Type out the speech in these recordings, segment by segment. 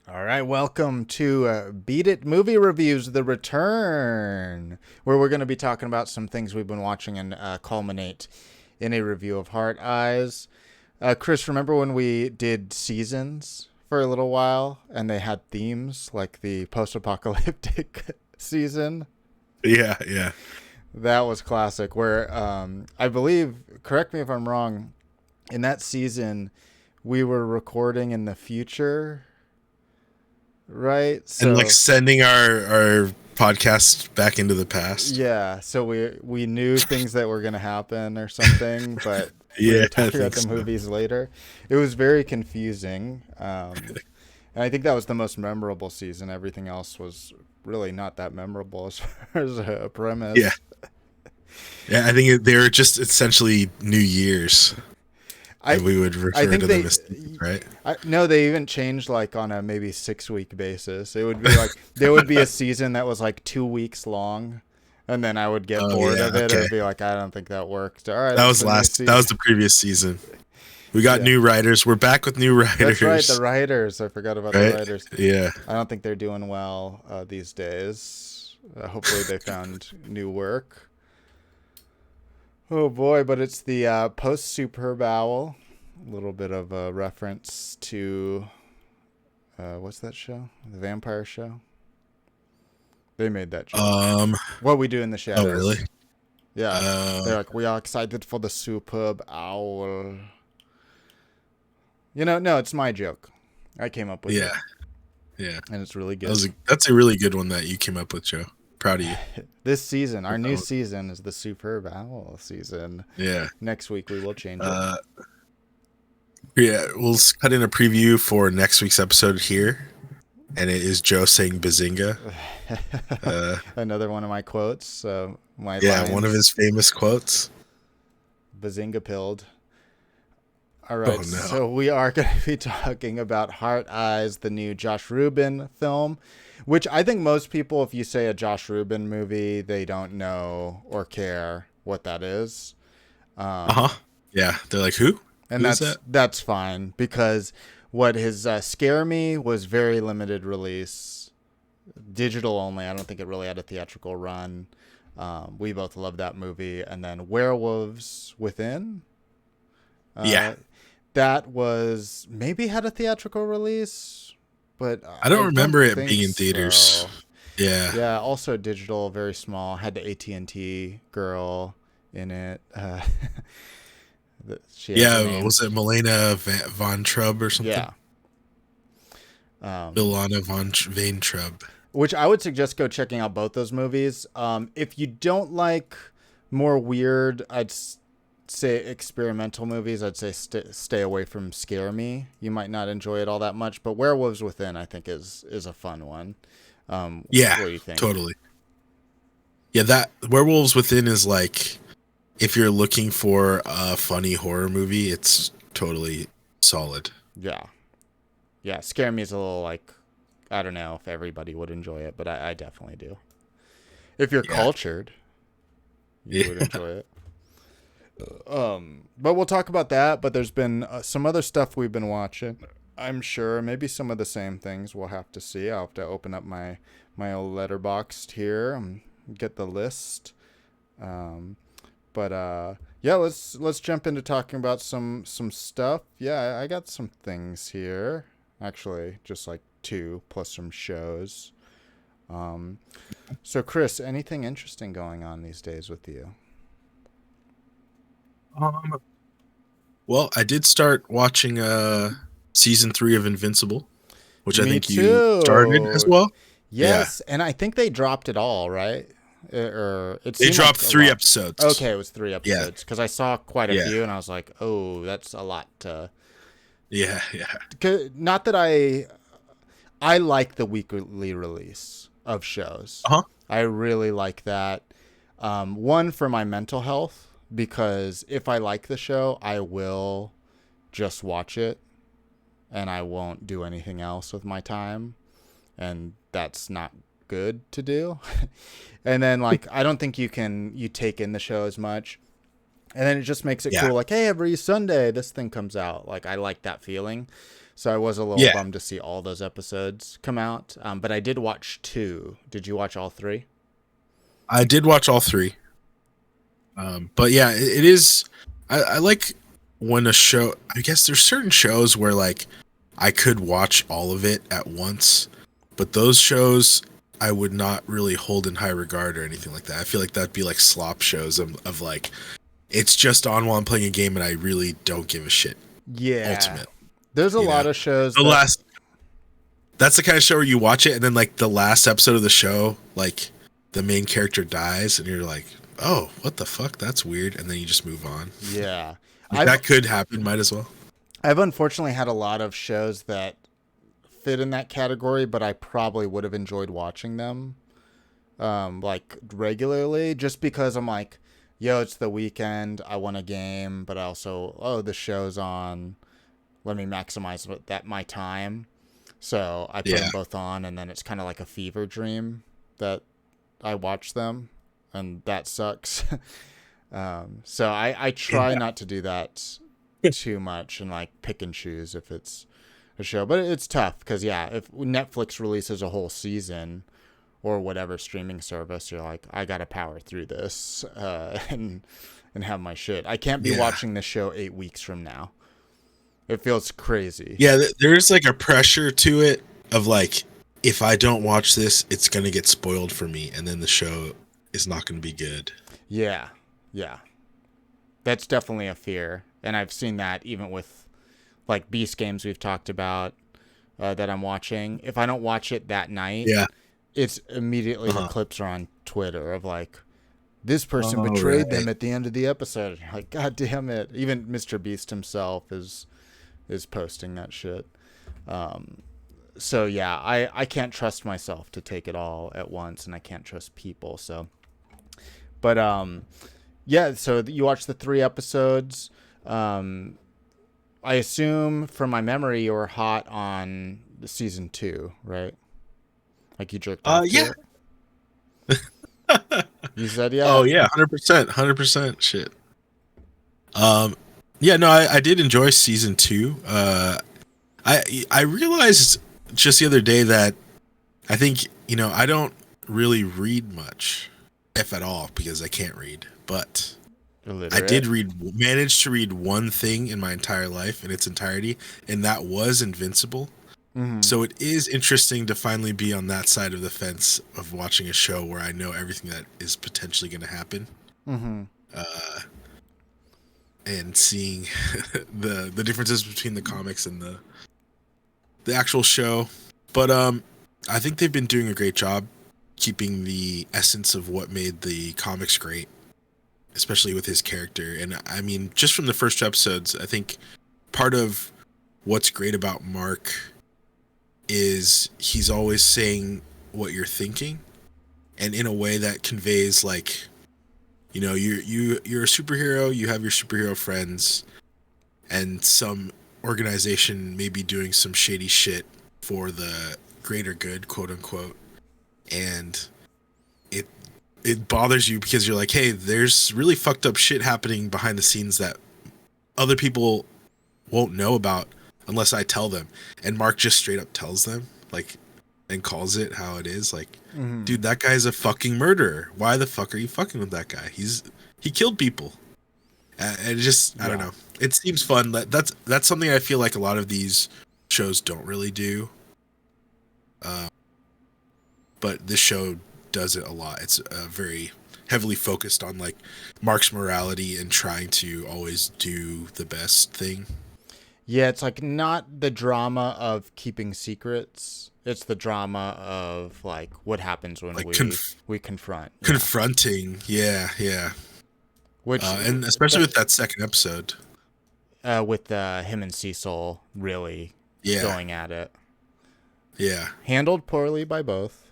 All right, welcome to Beat It Movie Reviews, The Return, where we're going to be talking about some things we've been watching and culminate in a review of Heart Eyes. Chris, remember when we did seasons for a little while and they had themes like the post-apocalyptic season? Yeah, yeah. That was classic, where I believe, correct me if I'm wrong, in that season we were recording in the future, right? And like So sending our podcast back into the past. yeah, so we knew things that were going to happen or something, but we Yeah, were I talking about think the so. movies later. It was very confusing. And I think that was the most memorable season. Everything else was really not that memorable as far as a Yeah. premise. Yeah, I think they were just essentially New Year's, I and we would I refer think to them as seasons, right? no, they even changed like on a maybe 6 week basis. It would be like there would be a season that was like 2 weeks long, and then I would get Oh bored yeah, of it or okay. be like, I don't think that worked. All right, That it's was the new last that was season. the previous season. We got Yeah, new writers. We're back with new that's right. The writers, writers. I forgot about the right? writers. Yeah. I don't think they're doing well these days. Hopefully, they found new work. Oh boy, but it's the post Superb Owl. A little bit of a reference to what's that show? The vampire show. They made that joke. Um What we do in the oh really? shadows. Yeah, Uh they're like, we are excited for the superb owl. No, it's my joke. I came up with it, yeah, yeah. and it's really good. That's a really good one that you came up with, Joe. Proud of you. This season, our new season is the superb owl season. Yeah. Next week we will change it. Uh Yeah, we'll cut in a preview for next week's episode here, and it is Joe saying "bazinga." Uh, Another one of my quotes, my yeah, one of lines. his famous quotes. Bazinga pilled. All Oh right, no! so we are going to be talking about Heart Eyes, the new Josh Rubin film, which I think most people, if you say a Josh Rubin movie, they don't know or care what that is. Uh Um, huh. Yeah, they're like, who? and Who is that's that? that's fine because what his Scare Me was very limited release, digital only. I don't think it really had a theatrical run. We both love that movie, and then Werewolves Within. Yeah, Uh, that was maybe had a theatrical release, but I I don't don't remember it think being in theaters. so. Yeah, Yeah, also digital, very small. Had the AT&T girl in it. She has a yeah. name. Was it Milena Von Trub or something? Yeah. Um, Milana Van Trub. which I would suggest go checking out both those movies. If you don't like more weird, say experimental movies, I'd say stay away from Scare Me. You might not enjoy it all that much, but Werewolves Within, I think, is a fun one. Yeah, What do you think? totally. Yeah, that Werewolves Within is like, if you're looking for a funny horror movie, it's totally solid. Yeah, yeah. Scare Me is a little like, I don't know if everybody would enjoy it, but I definitely do. If you're Yeah. cultured, you Yeah. would enjoy it. But we'll talk about that. But there's been some other stuff we've been watching. I'm sure maybe some of the same things we'll have to see. I'll have to open up my old letterboxed here and get the list. Um, but yeah, let's jump into talking about some stuff. Yeah, I got some things here. Actually, just like two plus some shows. Um, so Chris, anything interesting going on these days with you? Um, well, I did start watching season 3 of Invincible, which I Me think you started as too. well. Yeah. Yes, and I think they dropped it all, right? Or it They seemed dropped like a 3 lot. episodes. Okay, it was three Yeah. episodes because I saw quite a Yeah. few, and I was like, "Oh, that's a lot to." Yeah, yeah. Not that I like the weekly release of shows. Uh-huh. I really like that. One for my mental health because if I like the show, I will just watch it and I won't do anything else with my time, and that's not good to do. And then like I don't think you take in the show as much. And then it just makes it Yeah. cool like, hey, every Sunday this thing comes out. Like I like that feeling. So I was a little Yeah, bummed to see all those episodes come out. But I did watch 2. Did you watch all 3? I did watch all 3. But yeah, it is. I like when a show. I guess there's certain shows where like I could watch all of it at once, but those shows I would not really hold in high regard or anything like that. I feel like that'd be like slop shows of like it's just on while I'm playing a game and I really don't give a shit. Yeah. Ultimate, There's a you know. lot of shows The that last That's the kind of show where you watch it and then like the last episode of the show, like the main character dies and you're like, oh, what the fuck? That's weird. And then you just move on. yeah. Like, that could happen. Might as well. I've unfortunately had a lot of shows that fit in that category, but I probably would have enjoyed watching them like regularly just because I'm like, yo, it's the weekend. I want a game, but also, oh, the show's on. Let me maximize my time. So I put them both on, and then it's kind of like a fever dream that I watch them, and that sucks. So I try not to do that too much and like pick and choose if it's a show, but it's tough because if Netflix releases a whole season or whatever streaming service, you're like, I gotta power through this and have my shit. I can't be watching this show 8 weeks from now. It feels crazy. Yeah, there's like a pressure to it of like, if I don't watch this, it's gonna get spoiled for me, and then the show is not gonna be good. Yeah. That's definitely a fear, and I've seen that even with like Beast games we've talked about that I'm watching. If I don't watch it that night, it's immediately the clips are on Twitter of like, this person betrayed them at the end of the episode. Like, God damn it! Even Mr. Beast himself is posting that shit. So yeah, I can't trust myself to take it all at once, and I can't trust people. So, but yeah. So you watched the 3 episodes. I assume from my memory you were hot on the season 2, right? Like you jerked off to it? You said yeah. Oh yeah, 100%, shit. Yeah, no, I did enjoy season 2. I realized just the other day that I think, I don't really read much, if at all, because I can't read. But I did manage to read one thing in my entire life in its entirety, and that was Invincible. Mm-hmm. So it is interesting to finally be on that side of the fence of watching a show where I know everything that is potentially going to happen. Mm-hmm. And seeing the differences between the comics and the actual show. But I think they've been doing a great job keeping the essence of what made the comics great, especially with his character. And I mean, just from the first 2 episodes, I think part of what's great about Mark is he's always saying what you're thinking, and in a way that conveys like, you're a superhero, you have your superhero friends, and some organization may be doing some shady shit for the greater good, quote unquote, and it bothers you because you're like, hey, there's really fucked up shit happening behind the scenes that other people won't know about unless I tell them. And Mark just straight up tells them, like, and calls it how it is. Like, dude, that guy's a fucking murderer. Why the fuck are you fucking with that guy? He killed people. And it just, I don't know. It seems fun. That's something I feel like a lot of these shows don't really do. But this show does it a lot. It's very heavily focused on like Mark's morality and trying to always do the best thing. Yeah, it's like not the drama of keeping secrets. It's the drama of like what happens when like we confront. Confronting. Yeah. Which and especially with that second episode. With him and Cecil really going at it. Yeah. Handled poorly by both.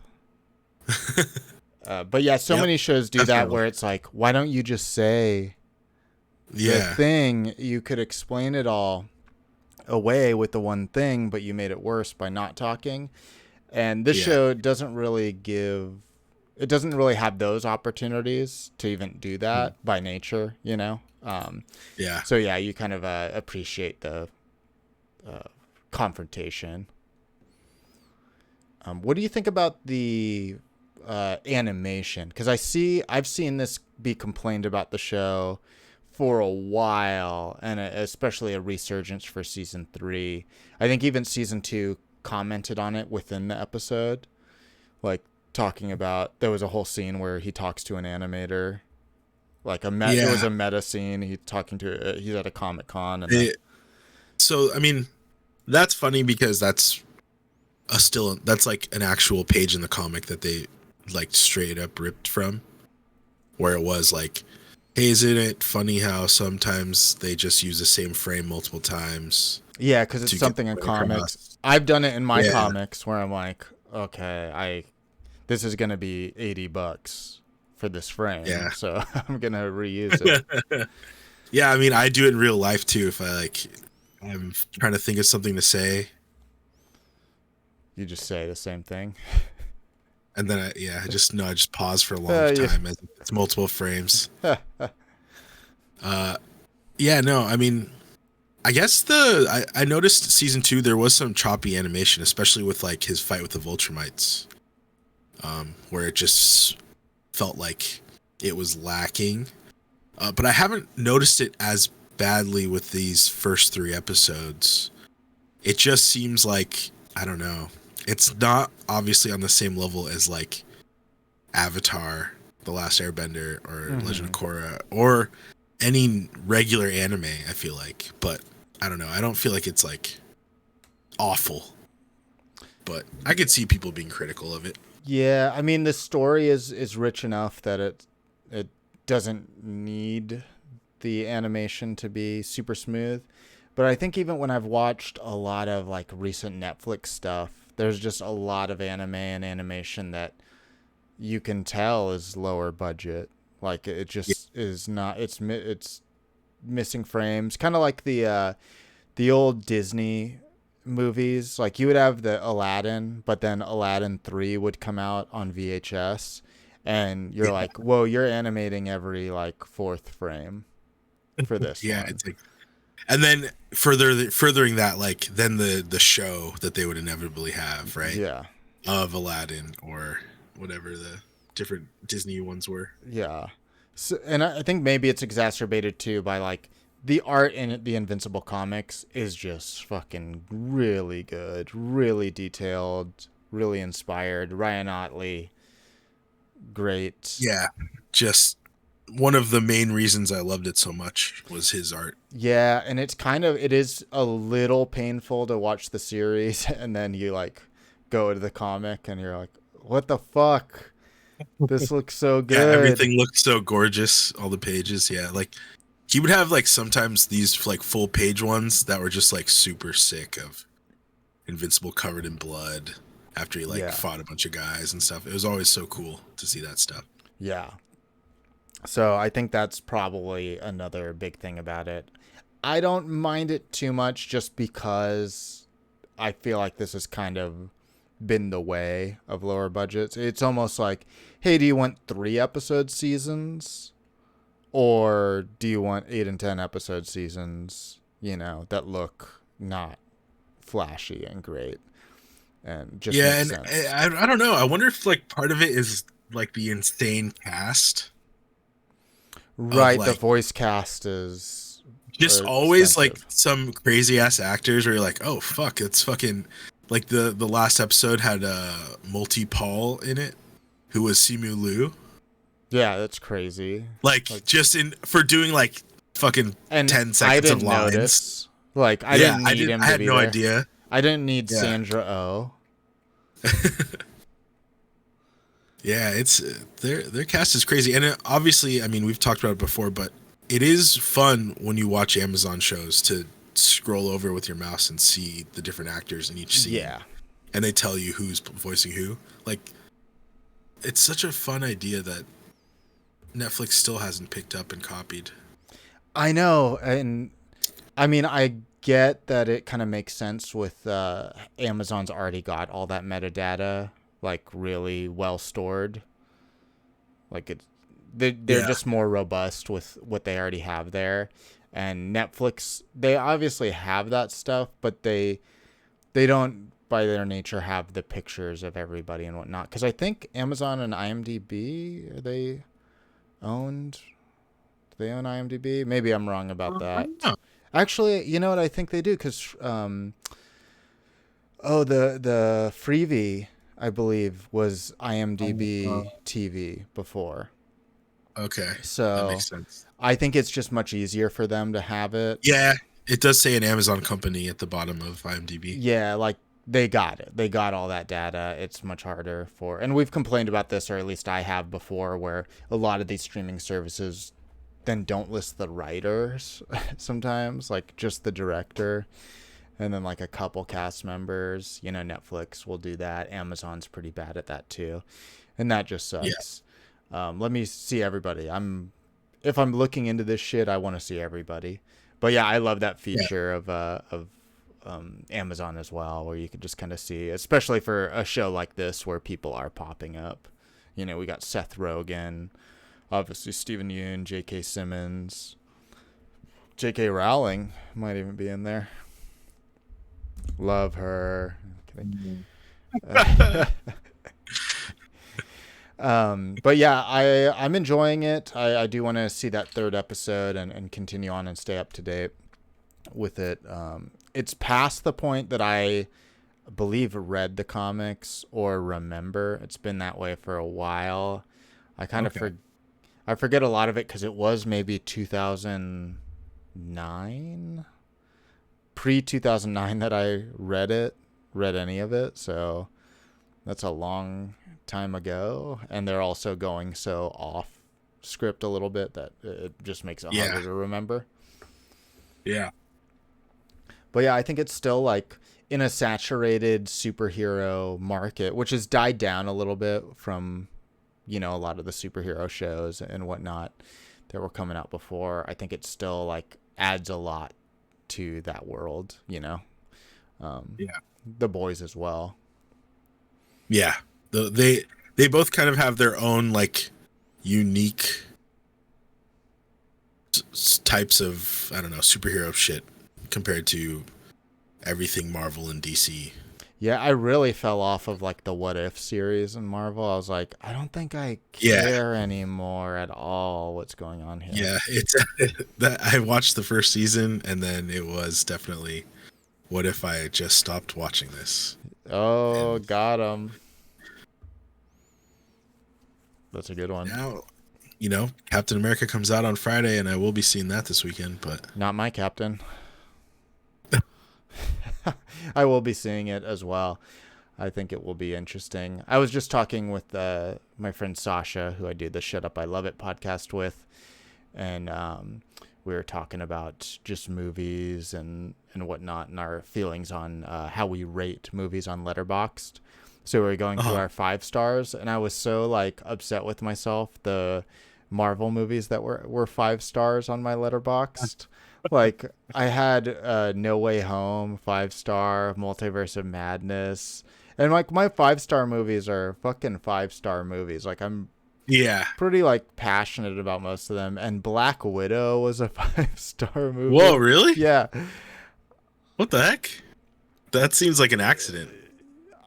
But yeah, many shows do that where it's like, why don't you just say the thing? You could explain it all away with the one thing, but you made it worse by not talking. And this show doesn't really have those opportunities to even do that by nature, So yeah, you kind of appreciate the confrontation. What do you think about the animation? Because I've seen this be complained about the show for a while, and especially a resurgence for season 3. I think even season 2 commented on it within the episode, like talking about there was a whole scene where he talks to an animator, like it was a meta scene. He's at a Comic-Con and so I mean, that's funny because that's that's like an actual page in the comic that they like straight up ripped from, where it was like, hey, isn't it funny how sometimes they just use the same frame multiple times? Yeah, because it's something in comics. Across. I've done it in my comics where I'm like, okay, this is gonna be $80 for this frame, so I'm gonna reuse it. Yeah, I mean, I do it in real life too. If I'm trying to think of something to say, you just say the same thing. And then I just pause for a long time as it's multiple frames. No, I mean, I guess I noticed season 2 there was some choppy animation, especially with like his fight with the Vultramites, where it just felt like it was lacking. But I haven't noticed it as badly with these first 3 episodes. It just seems like, I don't know. It's not obviously on the same level as like Avatar, The Last Airbender, or Legend of Korra, or any regular anime, I feel like. But I don't know. I don't feel like it's like awful. But I could see people being critical of it. Yeah, I mean the story is rich enough that it doesn't need the animation to be super smooth. But I think even when I've watched a lot of like recent Netflix stuff, there's just a lot of anime and animation that you can tell is lower budget. Like it just is not. It's missing frames, kind of like the old Disney movies. Like you would have the Aladdin, but then Aladdin 3 would come out on VHS, and you're like, whoa, you're animating every like 4th frame for this. Yeah, one. It's like. And then furthering that, like then the show that they would inevitably have, right? Yeah. Of Aladdin or whatever the different Disney ones were. Yeah. So, and I think maybe it's exacerbated too by like the art in the Invincible comics is just fucking really good, really detailed, really inspired. Ryan Otley, great. Yeah, just one of the main reasons I loved it so much was his art. Yeah, and it is a little painful to watch the series and then you like go to the comic and you're like, what the fuck? This looks so good. Yeah, everything looks so gorgeous. All the pages. Yeah, like he would have like sometimes these like full page ones that were just like super sick of Invincible covered in blood after he like fought a bunch of guys and stuff. It was always so cool to see that stuff. Yeah. So I think that's probably another big thing about it. I don't mind it too much just because I feel like this has kind of been the way of lower budgets. It's almost like, hey, do you want 3 episode seasons? Or do you want 8 and 10 episode seasons, that look not flashy and great? And just makes sense. I don't know. I wonder if like part of it is like the insane cast. Right, the voice cast is just always expensive. Like some crazy ass actors where you're like, oh fuck, it's fucking like the last episode had Multi Paul in it, who was Simu Liu. Yeah, that's crazy. Like just for doing like fucking 10 seconds of lines. Notice. Like I didn't need him. I had no idea. I didn't need Sandra Oh. Yeah, it's their cast is crazy, and obviously, I mean, we've talked about it before, but it is fun when you watch Amazon shows to scroll over with your mouse and see the different actors in each scene. Yeah, and they tell you who's voicing who. Like, it's such a fun idea that Netflix still hasn't picked up and copied. I know, and I mean, I get that it kind of makes sense with Amazon's already got all that metadata. Like really well stored, like they're just more robust with what they already have there. And Netflix, they obviously have that stuff, but they they don't by their nature have the pictures of everybody and whatnot. Because I think Amazon and IMDb, are they owned? Do they own IMDb? Maybe I'm wrong about I that. don't know. Actually, you know what? I think they do because the freebie, I believe, was IMDb TV before. Okay, that So makes sense. I think it's just much easier for them to have it. Yeah, it does say an Amazon company at the bottom of IMDb. Yeah, like they got it. They got all that data. It's much harder for, and we've complained about this, or at least I have before, where a lot of these streaming services then don't list the writers sometimes, like just the director, and then like a couple cast members. You know, Netflix will do that. Amazon's pretty bad at that too, and that just sucks. Let me see everybody. If I'm looking into this shit, I want to see everybody. But yeah, I love that Yeah, feature of Amazon as well, where you could just kind of see, especially for a show like this where people are popping up. You know, we got Seth Rogen, obviously Stephen Yeun, J.K. Simmons, J.K. Rowling might even be in there. Love her. Kidding. But yeah, I'm enjoying it. I do want to see that third episode and continue on and stay up to date with it. It's past the point that I believe read the comics or remember. It's been that way for a while. I kind of okay. I forget a lot of it because it was maybe 2009, pre 2009 that I read any of it. So that's a long time ago, and they're also going so off script a little bit that it just makes it Yeah, harder to remember. yeah, But yeah, I think it's still like in a saturated superhero market, which has died down a little bit from, you know, a lot of the superhero shows and whatnot that were coming out before. I think it still like adds a lot to that world, you know. yeah, The boys as well. yeah. They both kind of have their own like unique types of, I don't know, superhero shit compared to everything Marvel and DC. Yeah, I really fell off of like the What If series in Marvel. I was like, I don't think I Yeah, care anymore at all what's going on here. yeah. It's that I watched the first season and then it was definitely, what if I had just stopped watching this? Oh, And got him. That's a good one. now, Captain America comes out on Friday and I will be seeing that this weekend, but Not my captain. I will be seeing it as well. I think it will be interesting. I was just talking with my friend Sasha, who I do the Shut Up I Love It podcast with, and we were talking about just movies and whatnot and our feelings on how we rate movies on Letterboxd. So we were going through uh-huh. our 5 stars, and I was so like upset with myself. The Marvel movies that were 5 stars on my Letterboxd. Like I had No Way Home 5 star, Multiverse of Madness, and like my 5 star movies are fucking 5 star movies. Like I'm Yeah. pretty like passionate about most of them. And Black Widow was a 5 star Whoa, movie. really? Yeah, What the heck? That seems like an accident.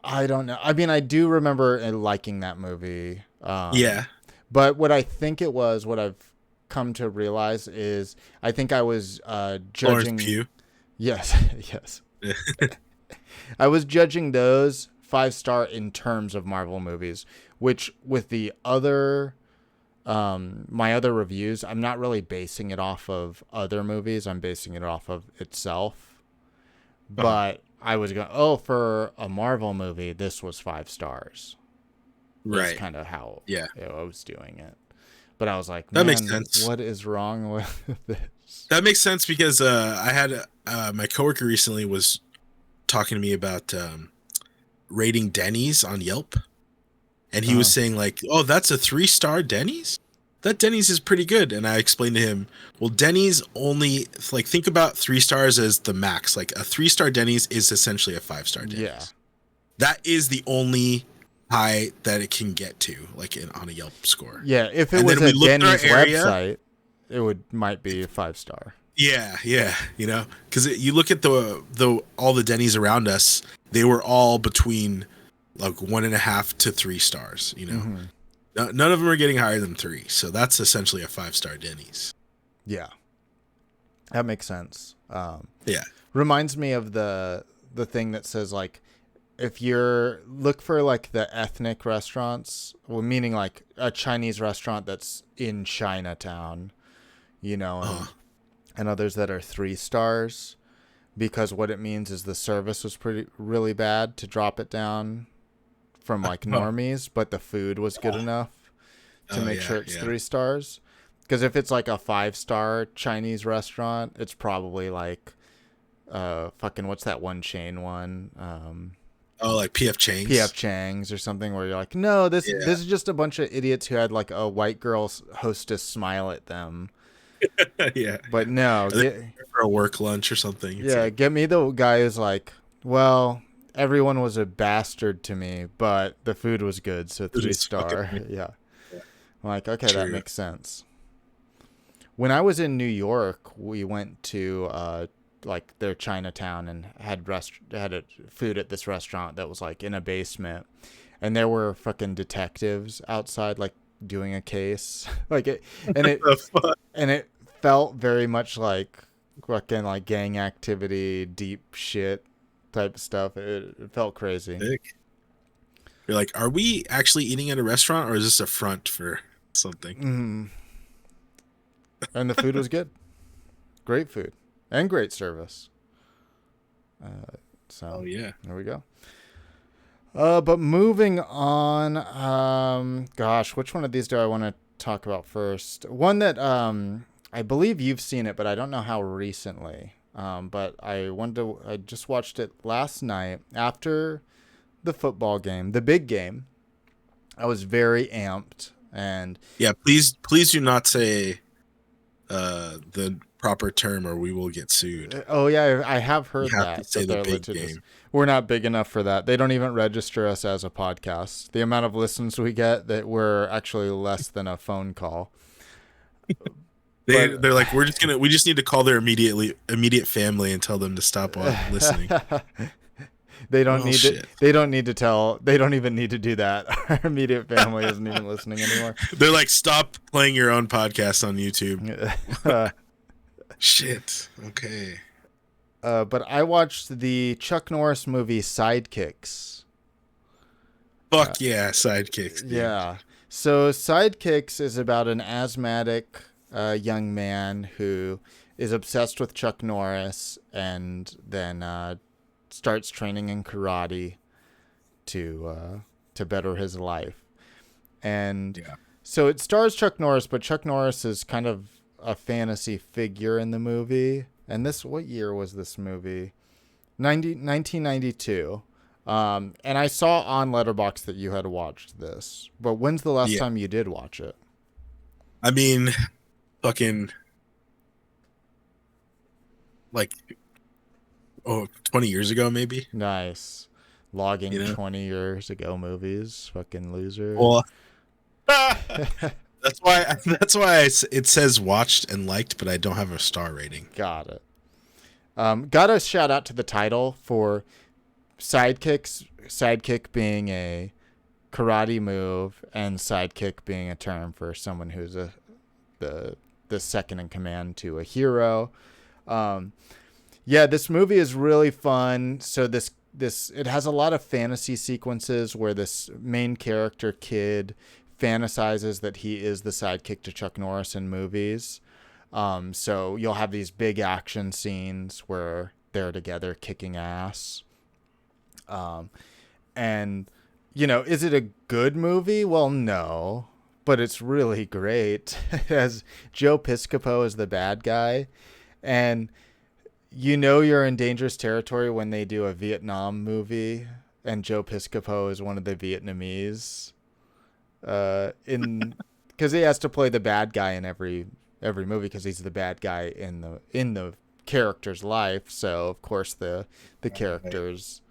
I don't know. I mean, I do remember liking that movie. Yeah. But what I think it was, what I've come to realize is, I think I was Florence judging. Pugh. Yes, yes. I was judging those 5 star in terms of Marvel movies, which with the other, my other reviews, I'm not really basing it off of other movies. I'm basing it off of itself. Uh-huh. But I was going, oh, for a Marvel movie, this was 5 stars. Is Right. kind of how Yeah. I was doing it. But I was like, That makes man, sense. what is wrong with this? That makes sense because I had my coworker recently was talking to me about rating Denny's on Yelp, and he was Uh, saying like, "Oh, that's a 3-star Denny's. That Denny's is pretty good." And I explained to him, "Well, Denny's only like think about 3 stars as the max. Like a 3-star Denny's is essentially a 5-star yeah. Denny's. That is the only high that it can get to, like on a Yelp score." Yeah. If it And was then we a looked at our Denny's area. website, it might be a 5 star. Yeah, yeah, you know, because you look at the all the Denny's around us, they were all between like 1.5 to 3 stars. You know, Mm-hmm. none of them are getting higher than 3, so that's essentially a 5-star Denny's. Yeah, that makes sense. Yeah. Reminds me of the thing that says like if you're look for like the ethnic restaurants, well, meaning like a Chinese restaurant that's in Chinatown, you know, Uh, and others that are 3 stars, because what it means is the service was pretty really bad to drop it down from like oh, normies, but the food was good enough to oh make yeah, sure it's yeah. 3 stars. Because if it's like a 5 star Chinese restaurant, it's probably like fucking what's that one chain one? Oh, like PF PF Chang's. Chang's or something where you're like, no, this Yeah, is just a bunch of idiots who had like a white girl hostess smile at them. yeah, But yeah. no, Are they there for a work lunch or something? It's like get me the guy who's like, well, everyone was a bastard to me, but the food was good, so it three is fucking star. Yeah, yeah, I'm like, okay, that true. makes sense. When I was in New York, we went to like their Chinatown and had a food at this restaurant that was like in a basement, and there were fucking detectives outside like doing a case, like it, and it The fuck? and it felt very much like fucking like gang activity, deep shit type stuff. It felt crazy. Sick. You're like, are we actually eating at a restaurant or is this a front for something? Mm. And the food was good, great food, and great service. So Oh yeah. there we go. But moving on, gosh, which one of these do I want to talk about first? One that I believe you've seen it, but I don't know how recently. But I just watched it last night after the football game, the big game. I was very amped, and Yeah, please do not say the proper term or we will get sued. oh yeah, I have You heard have to that say the they're big litigious. game. We're not big enough for that. They don't even register us as a podcast. The amount of listens we get, that we're actually less than a phone call. But They're like, we just need to call their immediate family and tell them to stop listening. they don't Well, need to. shit. They don't need to tell. They don't even need to do that. Our immediate family isn't even listening anymore. They're like, stop playing your own podcast on YouTube. Shit. Okay. But I watched the Chuck Norris movie Sidekicks. Fuck yeah, sidekicks, dude. Yeah. So Sidekicks is about an asthmatic young man who is obsessed with Chuck Norris and then starts training in karate to better his life. And Yeah. so it stars Chuck Norris, but Chuck Norris is kind of a fantasy figure in the movie. And what year was this movie? 1992. And I saw on Letterboxd that you had watched this. But when's the last Yeah. time you did watch it? I mean, fucking like 20 years ago maybe. Nice. Logging You know? 20 years ago movies. Fucking loser. Well, it says watched and liked, but I don't have a star rating. Got it. Got to shout out to the title for Sidekicks. Sidekick being a karate move, and sidekick being a term for someone who's the second in command to a hero. Yeah, this movie is really fun. So this it has a lot of fantasy sequences where this main character kid fantasizes that he is the sidekick to Chuck Norris in movies. So you'll have these big action scenes where they're together kicking ass. And, is it a good movie? Well, no, but it's really great. It has Joe Piscopo as the bad guy. And you're in dangerous territory when they do a Vietnam movie and Joe Piscopo is one of the Vietnamese. Because he has to play the bad guy in every movie because he's the bad guy in the character's life. So of course the character's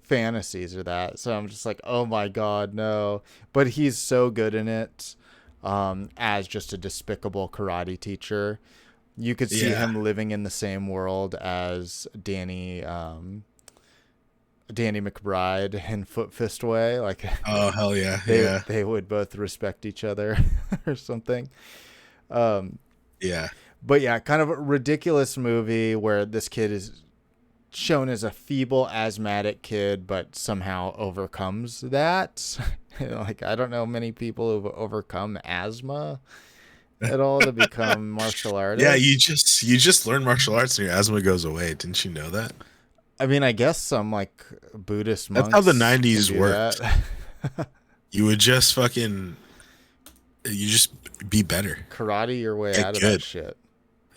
fantasies are that. So I'm just like, oh my god, no. But he's so good in it, as just a despicable karate teacher You could see Yeah. him living in the same world as Danny McBride in Foot Fist Way. Like Oh hell yeah, they yeah, they would both respect each other or something. Um, yeah. but yeah, kind of a ridiculous movie where this kid is shown as a feeble asthmatic kid, but somehow overcomes that. Like I don't know many people who've overcome asthma at all to become martial Yeah, artists. you just learn martial arts and your asthma goes away. Didn't you know that? I mean, I guess some like Buddhist That's how the monks can '90s do worked. that. You would just fucking you just be better, Karate your way get out of that good. shit.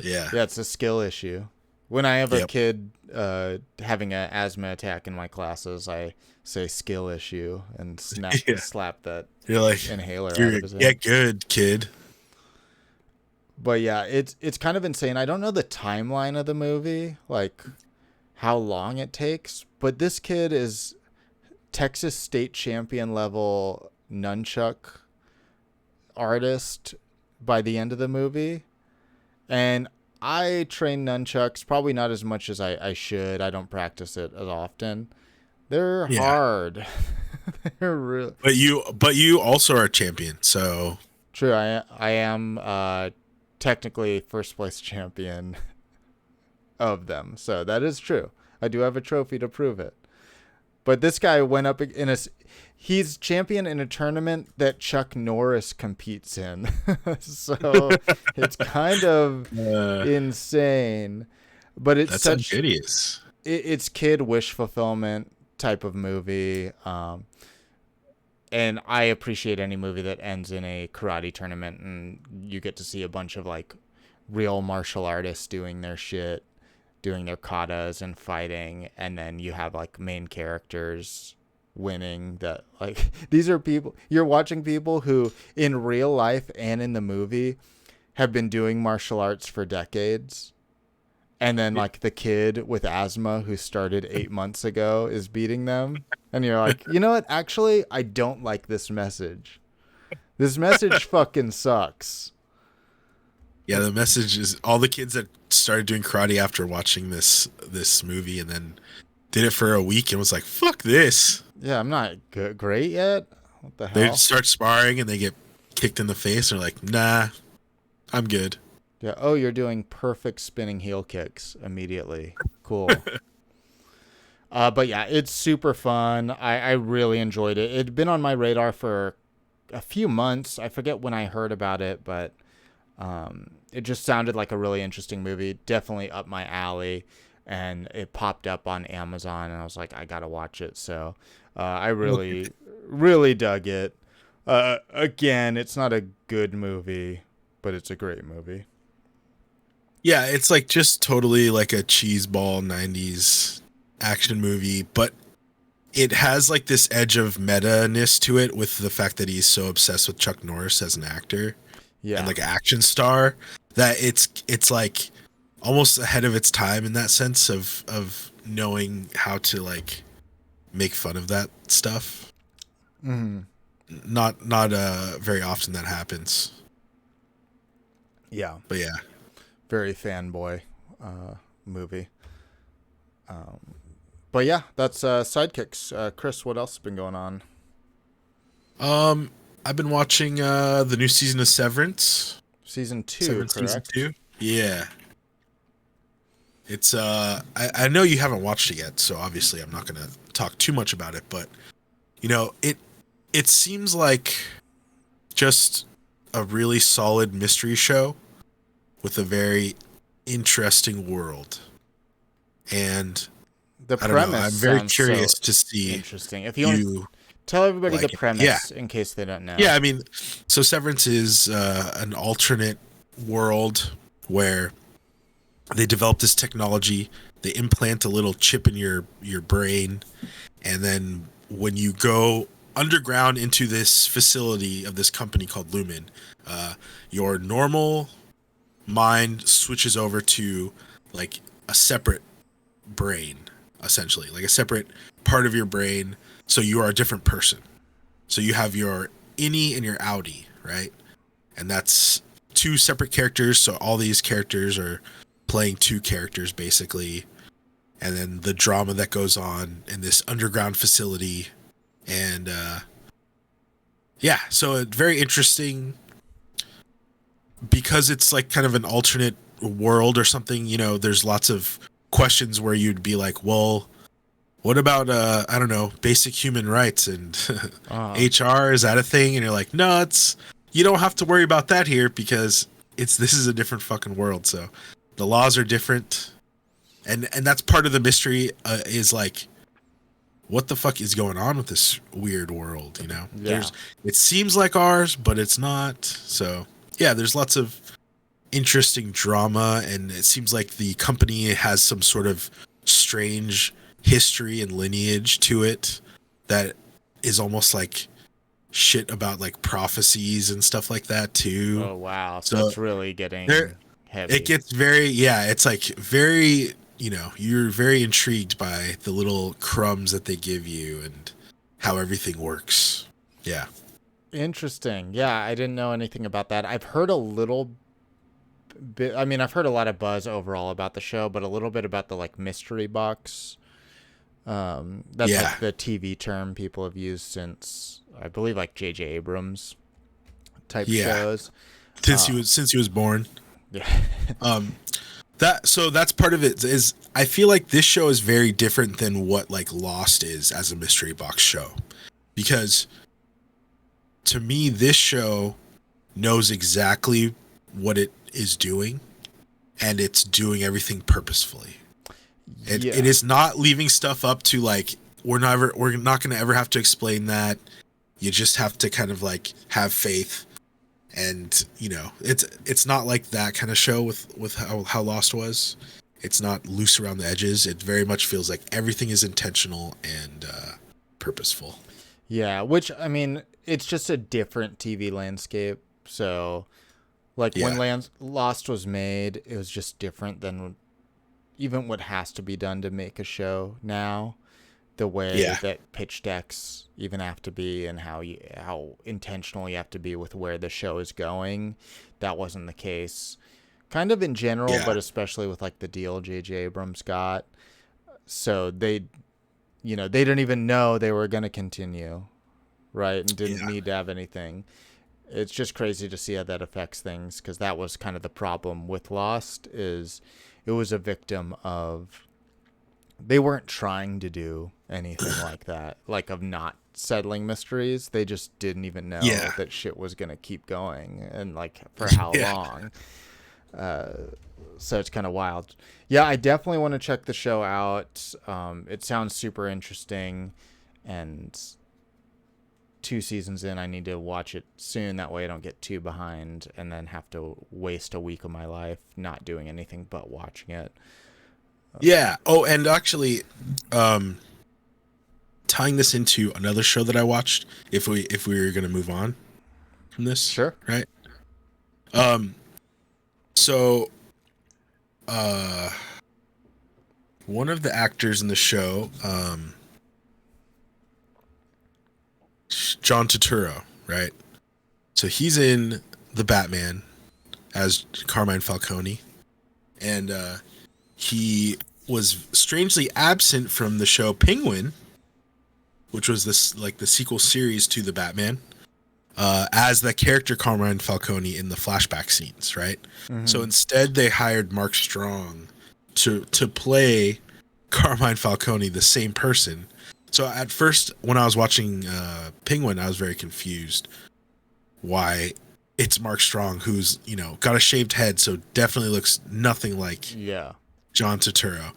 Yeah. Yeah, it's a skill issue. When I have a Yep. kid having an asthma attack in my classes, I say skill issue and Yeah. slap that You're like, inhaler out you're of his head. get good, kid. But yeah, it's kind of insane. I don't know the timeline of the movie, like how long it takes, but this kid is Texas state champion level nunchuck artist by the end of the movie. And I train nunchucks, probably not as much as I should. I don't practice it as often. They're Yeah. hard. They're real. But you also are a champion. So True. I am technically first place champion of them, so that is true. I do have a trophy to prove it. But this guy went up in a. He's champion in a tournament that Chuck Norris competes in, so it's kind of insane. But it's that's such invidious. it's kid wish fulfillment type of movie. And I appreciate any movie that ends in a karate tournament and you get to see a bunch of like real martial artists doing their shit, doing their katas and fighting, and then you have like main characters winning that like these are people you're watching people who in real life and in the movie have been doing martial arts for decades. And then like the kid with asthma who started 8 months ago is beating them. And you're like, you know what? Actually, I don't like this message. This message fucking sucks. Yeah, the message is all the kids that started doing karate after watching this movie and then did it for a week and was like, "Fuck this." Yeah, I'm not great yet. What the They hell? start sparring and they get kicked in the face and they're like, "Nah, I'm good." Yeah. Oh, you're doing perfect spinning heel kicks immediately. Cool. But yeah, it's super fun. I really enjoyed it. It'd been on my radar for a few months. I forget when I heard about it, but it just sounded like a really interesting movie. Definitely up my alley. And it popped up on Amazon, and I was like, I gotta watch it. So I really, really dug it. Again, it's not a good movie, but it's a great movie. Yeah, it's like just totally like a cheeseball '90s action movie, but it has like this edge of meta-ness to it with the fact that he's so obsessed with Chuck Norris as an actor Yeah. and like an action star that it's like almost ahead of its time in that sense of knowing how to like make fun of that stuff. Mm-hmm. Not very often that happens. Yeah. But yeah. Very fanboy movie. But yeah, that's Sidekicks. Chris, what else has been going on? I've been watching the new season of Severance. Season 2, Severance season correct? 2. Yeah. It's I know you haven't watched it yet, so obviously I'm not gonna talk too much about it, but you know, it seems like just a really solid mystery show with a very interesting world. And The I don't know, premise I'm very sounds curious so to see interesting. If you want to you tell everybody like the it. Yeah. premise in case they don't know. Yeah, I mean, so Severance is an alternate world where they develop this technology. They implant a little chip in your brain, and then when you go underground into this facility of this company called Lumen, your normal mind switches over to like a separate brain, essentially, like a separate part of your brain. So you are a different person. So you have your innie and your outie, right? And that's two separate characters, so all these characters are playing two characters basically, and then the drama that goes on in this underground facility, and yeah, so it's very interesting because it's like kind of an alternate world or something. You know, there's lots of questions where you'd be like, well, what about I don't know, basic human rights and HR, is that a thing? And you're like, no, you don't have to worry about that here because this is a different fucking world. So the laws are different, and that's part of the mystery, is like, what the fuck is going on with this weird world? You know, it seems like ours, but it's not. So yeah, there's lots of interesting drama, and it seems like the company has some sort of strange history and lineage to it that is almost like shit about like prophecies and stuff like that too. Oh wow, so it's really getting heavy. It gets very, it's like very, you know, you're very intrigued by the little crumbs that they give you and how everything works. Yeah. Interesting. Yeah, I didn't know anything about that. I've heard a little bit, I mean, I've heard a lot of buzz overall about the show, but a little bit about the like mystery box. That's like the TV term people have used since, I believe, like J.J. Abrams type shows. Since he was born. Yeah. That's part of it. Is I feel like this show is very different than what like Lost is as a mystery box show, because to me this show knows exactly what it is doing, and it's doing everything purposefully. It is not leaving stuff up to like, we're not going to ever have to explain that. You just have to kind of like have faith. And, you know, it's not like that kind of show with how Lost was. It's not loose around the edges. It very much feels like everything is intentional and purposeful. Yeah, which, I mean, it's just a different TV landscape. So, like, when Lost was made, it was just different than even what has to be done to make a show now. The way that pitch decks even have to be, and how intentional you have to be with where the show is going. That wasn't the case kind of in general, but especially with like the deal J.J. Abrams got. So they didn't even know they were going to continue, right? And didn't need to have anything. It's just crazy to see how that affects things, because that was kind of the problem with Lost, is it was a victim of, they weren't trying to do anything like that, like of not settling mysteries. They just didn't even know that shit was going to keep going, and like for how long. So it's kind of wild. Yeah, I definitely want to check the show out. It sounds super interesting, and 2 seasons in, I need to watch it soon. That way I don't get too behind and then have to waste a week of my life not doing anything but watching it. Yeah. Oh, and actually, tying this into another show that I watched, if we were going to move on from this. Sure. Right. So, one of the actors in the show, John Turturro, right? So he's in The Batman as Carmine Falcone, and he was strangely absent from the show Penguin, which was this like the sequel series to The Batman, as the character Carmine Falcone in the flashback scenes, right? Mm-hmm. So instead they hired Mark Strong to play Carmine Falcone, the same person. So at first, when I was watching Penguin, I was very confused why it's Mark Strong, who's, you know, got a shaved head, so definitely looks nothing like John Turturro.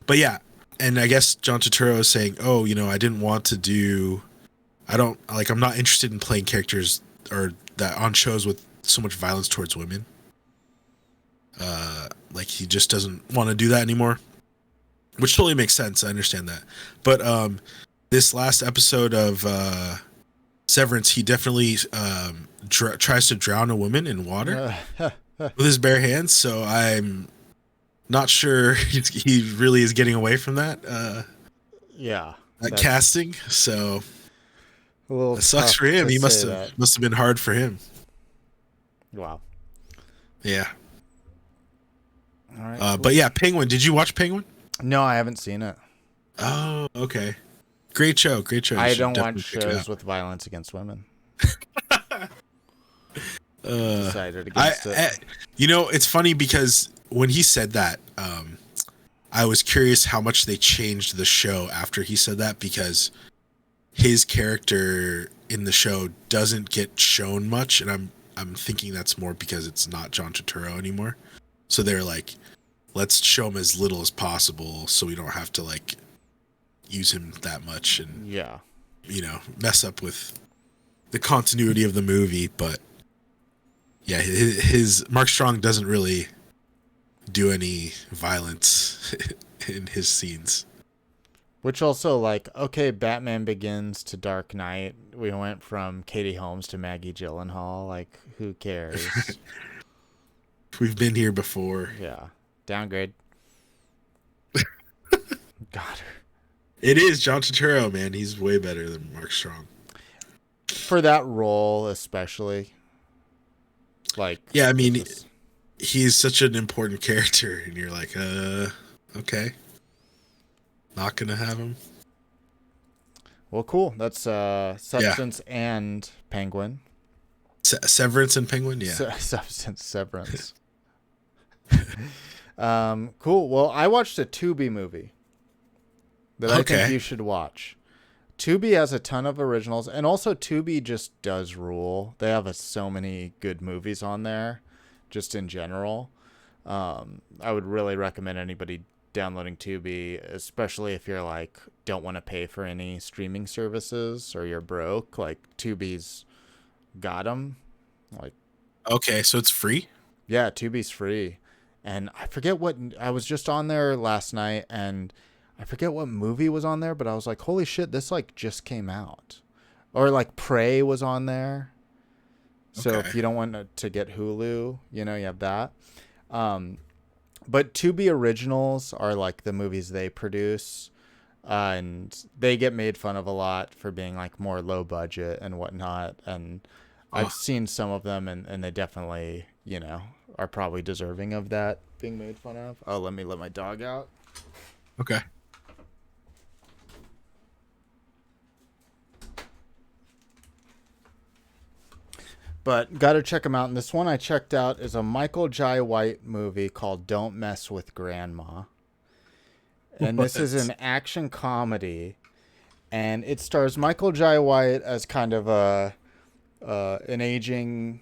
But yeah, and I guess John Turturro is saying, oh, you know, I'm not interested in playing characters or that on shows with so much violence towards women. Like he just doesn't want to do that anymore. Which totally makes sense. I understand that. But this last episode of Severance, he definitely tries to drown a woman in water with his bare hands. So I'm not sure he really is getting away from that. Casting. So it sucks for him. He must have been hard for him. Wow. Yeah. All right. Cool. But yeah, Penguin. Did you watch Penguin? No, I haven't seen it. Oh, okay. Great show. Great show. You I should don't watch definitely check it shows out. with violence against women. Uh, Decided against it. you know, it's funny because when he said that, I was curious how much they changed the show after he said that, because his character in the show doesn't get shown much, and I'm thinking that's more because it's not John Turturro anymore. So they're like, let's show him as little as possible so we don't have to like use him that much and Yeah. mess up with the continuity of the movie. But yeah, his Mark Strong doesn't really do any violence in his scenes. Which also, like, okay, Batman Begins to Dark Knight. We went from Katie Holmes to Maggie Gyllenhaal. Like, who cares? We've been here before. Yeah. Downgrade. Got her. It is John Turturro, man. He's way better than Mark Strong. For that role, especially. Like, Yeah, I mean, just- he's such an important character, and you're like, okay. Not gonna have him. well, cool. That's Substance and Penguin. Severance and Penguin, yeah. Substance, Severance. Cool. Well, I watched a Tubi movie that I think you should watch. Tubi has a ton of originals, and also Tubi just does rule. They have so many good movies on there, just in general. I would really recommend anybody downloading Tubi, especially if you're like don't want to pay for any streaming services or you're broke. Like Tubi's got them. Like, Okay, so it's free? yeah, Tubi's free. And I forget what, I was just on there last night and I forget what movie was on there, but I was like, holy shit, this like just came out. Or like Prey was on there. So Okay. if you don't want to get Hulu, you have that. But Tubi originals are like the movies they produce. And they get made fun of a lot for being like more low budget and whatnot. And I've seen some of them and they definitely, are probably deserving of that being made fun of. Oh, let me let my dog out. Okay. But got to check them out. And this one I checked out is a Michael Jai White movie called Don't Mess with Grandma. And this is an action comedy. And it stars Michael Jai White as kind of an aging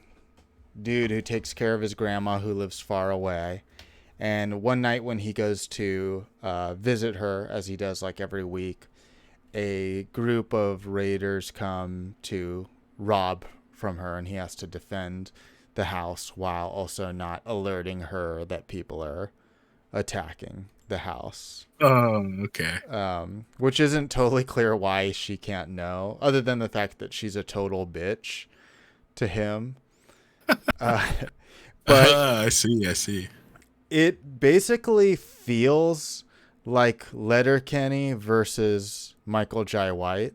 dude who takes care of his grandma who lives far away. And one night when he goes to visit her, as he does like every week, a group of raiders come to rob from her, and he has to defend the house while also not alerting her that people are attacking the house. Oh, okay. Which isn't totally clear why she can't know, other than the fact that she's a total bitch to him. But I see. it basically feels like Letterkenny versus Michael Jai White.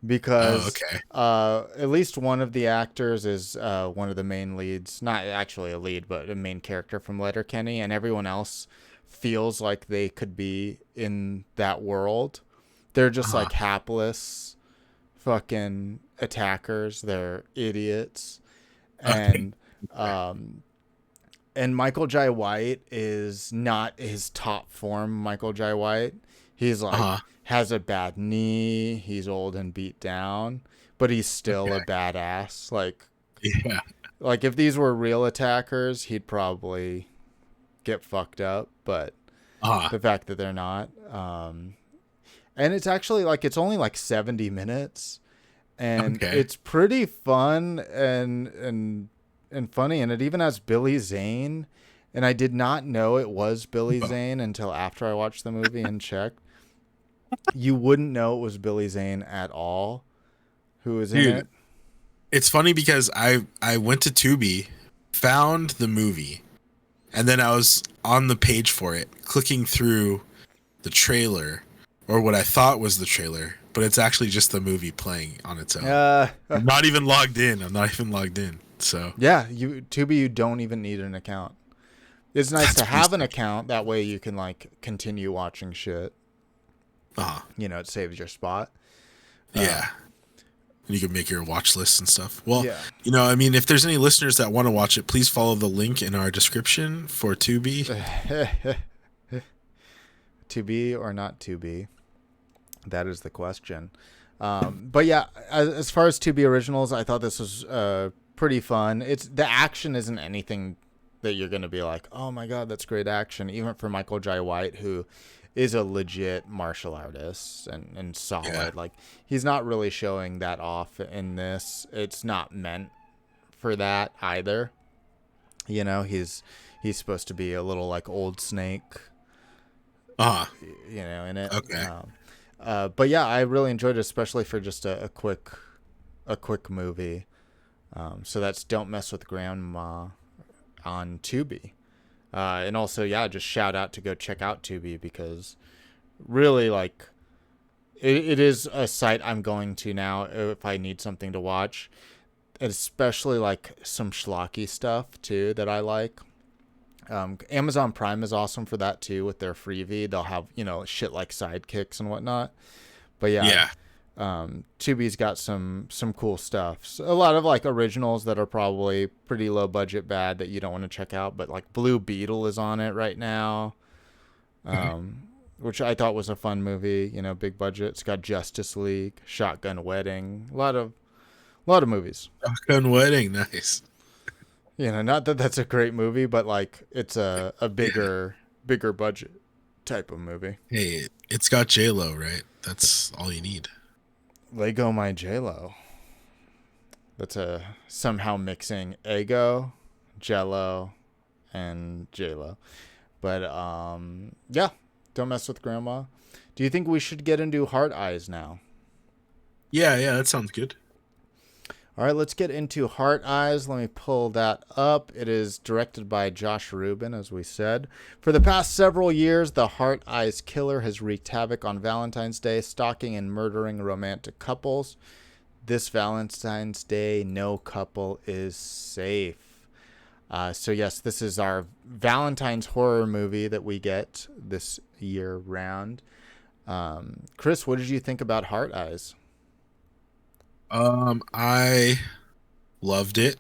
Because at least one of the actors is one of the main leads, not actually a lead, but a main character from Letterkenny, and everyone else feels like they could be in that world. They're just like hapless fucking attackers. They're idiots. And and Michael Jai White is not his top form Michael Jai White. He's like has a bad knee, he's old and beat down, but he's still a badass. Like, yeah. Like if these were real attackers, he'd probably get fucked up, but the fact that they're not, and it's actually like it's only like 70 minutes, and it's pretty fun and funny, and it even has Billy Zane, and I did not know it was Billy Zane until after I watched the movie and checked. You wouldn't know it was Billy Zane at all who was in it. It's funny because I went to Tubi, found the movie, and then I was on the page for it, clicking through the trailer, or what I thought was the trailer, but it's actually just the movie playing on its own. I'm not even logged in. So Yeah, Tubi, you don't even need an account. It's nice that's to pretty have an sick. account. That way you can like continue watching shit. Uh, It saves your spot. yeah. You can make your watch lists and stuff. Well, Yeah. I mean, if there's any listeners that want to watch it, please follow the link in our description for Tubi. To be or not to be? That is the question. But yeah, as far as Tubi originals, I thought this was pretty fun. The action isn't anything that you're gonna be like, oh my god, that's great action. Even for Michael Jai White, who is a legit martial artist and solid. Yeah. Like he's not really showing that off in this. It's not meant for that either. He's supposed to be a little like old Snake, Ah, in it. okay. But yeah, I really enjoyed it, especially for just a quick movie. So that's Don't Mess with Grandma on Tubi. And also, yeah, just shout out to go check out Tubi because really, like, it is a site I'm going to now if I need something to watch, especially like some schlocky stuff too that I like. Amazon Prime is awesome for that too with their freebie. They'll have shit like Sidekicks and whatnot. But yeah, Yeah. Tubi's got some cool stuff. So a lot of like originals that are probably pretty low budget bad that you don't want to check out. But like Blue Beetle is on it right now, which I thought was a fun movie. Big budget. It's got Justice League, Shotgun Wedding, a lot of movies. Shotgun Wedding, nice. Not that that's a great movie, but like it's a Yeah. bigger budget type of movie. Hey, it's got J-Lo, right? That's all you need. Lego My J-Lo. That's somehow mixing Ego, Jello, and J-Lo. But yeah, Don't Mess with Grandma. Do you think we should get into Heart Eyes now? Yeah, that sounds good. All right, let's get into Heart Eyes. Let me pull that up. It is directed by Josh Rubin, as we said. For the past several years, the Heart Eyes killer has wreaked havoc on Valentine's Day, stalking and murdering romantic couples. This Valentine's Day, no couple is safe. So yes, this is our Valentine's horror movie that we get this year round. Chris, what did you think about Heart Eyes? I loved it.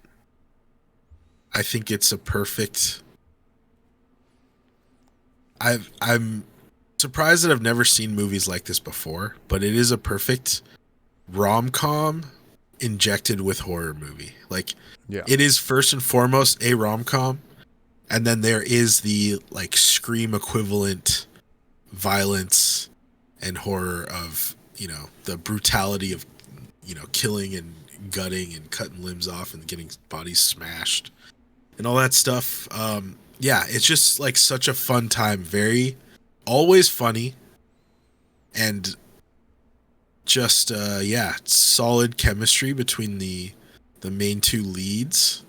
I think it's a perfect. I'm surprised that I've never seen movies like this before, but it is a perfect rom-com injected with horror movie. Like Yeah. it is first and foremost a rom-com, and then there is the like Scream equivalent violence and horror of, the brutality of, killing and gutting and cutting limbs off and getting bodies smashed and all that stuff. Yeah, it's just like such a fun time. Very, always funny, and just solid chemistry between the main two leads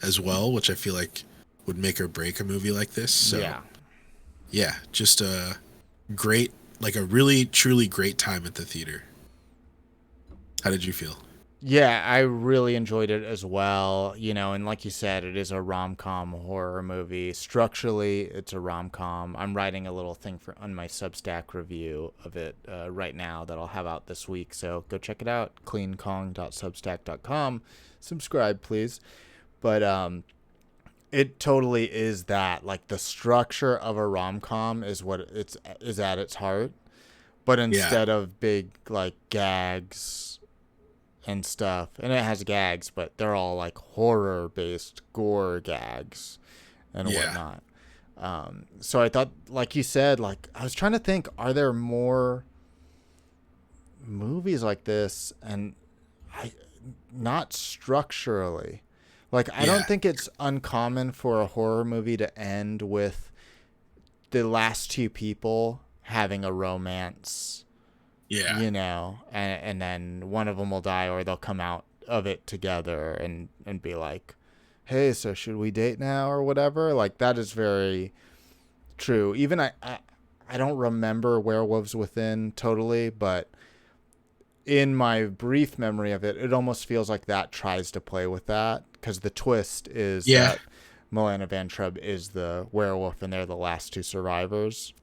as well, which I feel like would make or break a movie like this. So yeah, just a great, like a really truly great time at the theater. How did you feel? Yeah, I really enjoyed it as well. And like you said, it is a rom-com horror movie. Structurally, it's a rom-com. I'm writing a little thing on my Substack review of it right now that I'll have out this week. So go check it out, cleankong.substack.com. Subscribe, please. But it totally is that. Like the structure of a rom-com is what is at its heart. But instead of big like gags and stuff, and it has gags, but they're all like horror based gore gags and whatnot. So I thought, like you said, like I was trying to think, are there more movies like this? And not structurally, like I don't think it's uncommon for a horror movie to end with the last two people having a romance. Yeah. And then one of them will die, or they'll come out of it together and be like, hey, so should we date now or whatever? Like that is very true. Even I don't remember Werewolves Within totally, but in my brief memory of it, it almost feels like that tries to play with that, because the twist is Yeah. that Milena Van Trub is the werewolf and they're the last two survivors.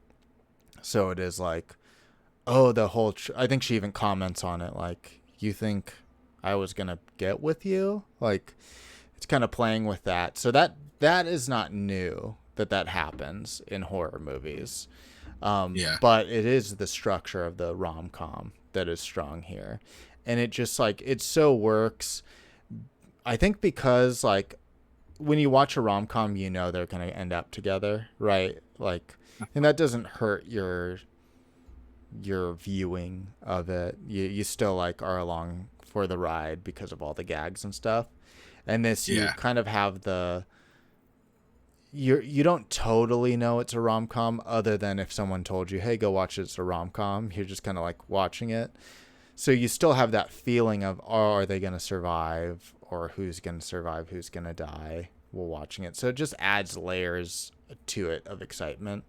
So it is like, oh, the whole. I think she even comments on it, like, you think I was gonna get with you? Like, it's kind of playing with that. So that is not new that happens in horror movies. Yeah. But it is the structure of the rom-com that is strong here. And it just, like, it so works. I think because, like, when you watch a rom-com, you know they're going to end up together, right? Like, and that doesn't hurt your viewing of it. You still, like, are along for the ride because of all the gags and stuff. And this, you Yeah. kind of have the, you don't totally know it's a rom-com, other than if someone told you, hey, go watch it, it's a rom-com. You're just kind of like watching it. So you still have that feeling of, oh, are they going to survive, or who's going to survive, who's going to die while watching it. So it just adds layers to it of excitement.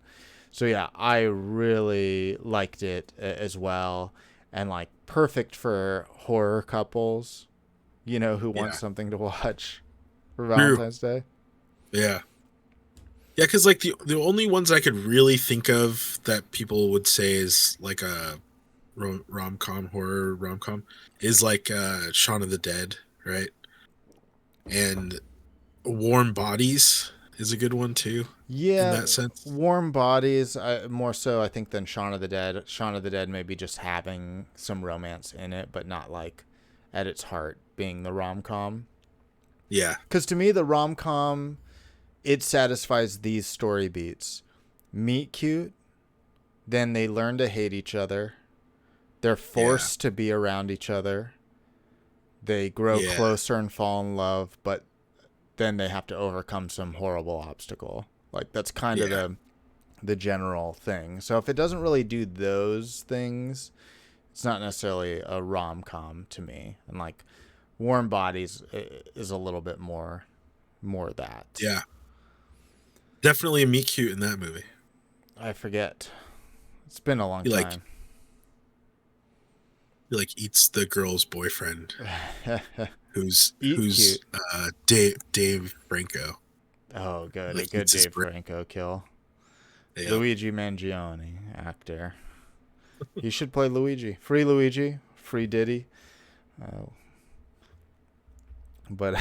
So yeah, I really liked it as well. And, like, perfect for horror couples, you know, who want something to watch for Valentine's Day. Yeah. Yeah, because, like, the only ones I could really think of that people would say is like a rom-com, horror rom-com, is like Shaun of the Dead, right? And Warm Bodies is a good one too, in Yeah, that sense. Warm Bodies, more so, I think, than Shaun of the Dead. Shaun of the Dead maybe just having some romance in it, but not, like, at its heart being the rom-com. Yeah. Because to me, the rom-com, it satisfies these story beats. Meet cute, then they learn to hate each other. They're forced to be around each other. They grow closer and fall in love, but then they have to overcome some horrible obstacle. Like, that's kind of the general thing. So if it doesn't really do those things, it's not necessarily a rom-com to me. And, like, Warm Bodies is a little bit more that. Yeah. Definitely a meet cute in that movie. I forget. It's been a long time. He, like, eats the girl's boyfriend, who's cute. Dave Franco. Oh, good. Like, A good Dave Franco kill. Yeah. Luigi Mangione, actor. He should play Luigi. Free Luigi. Free Diddy. But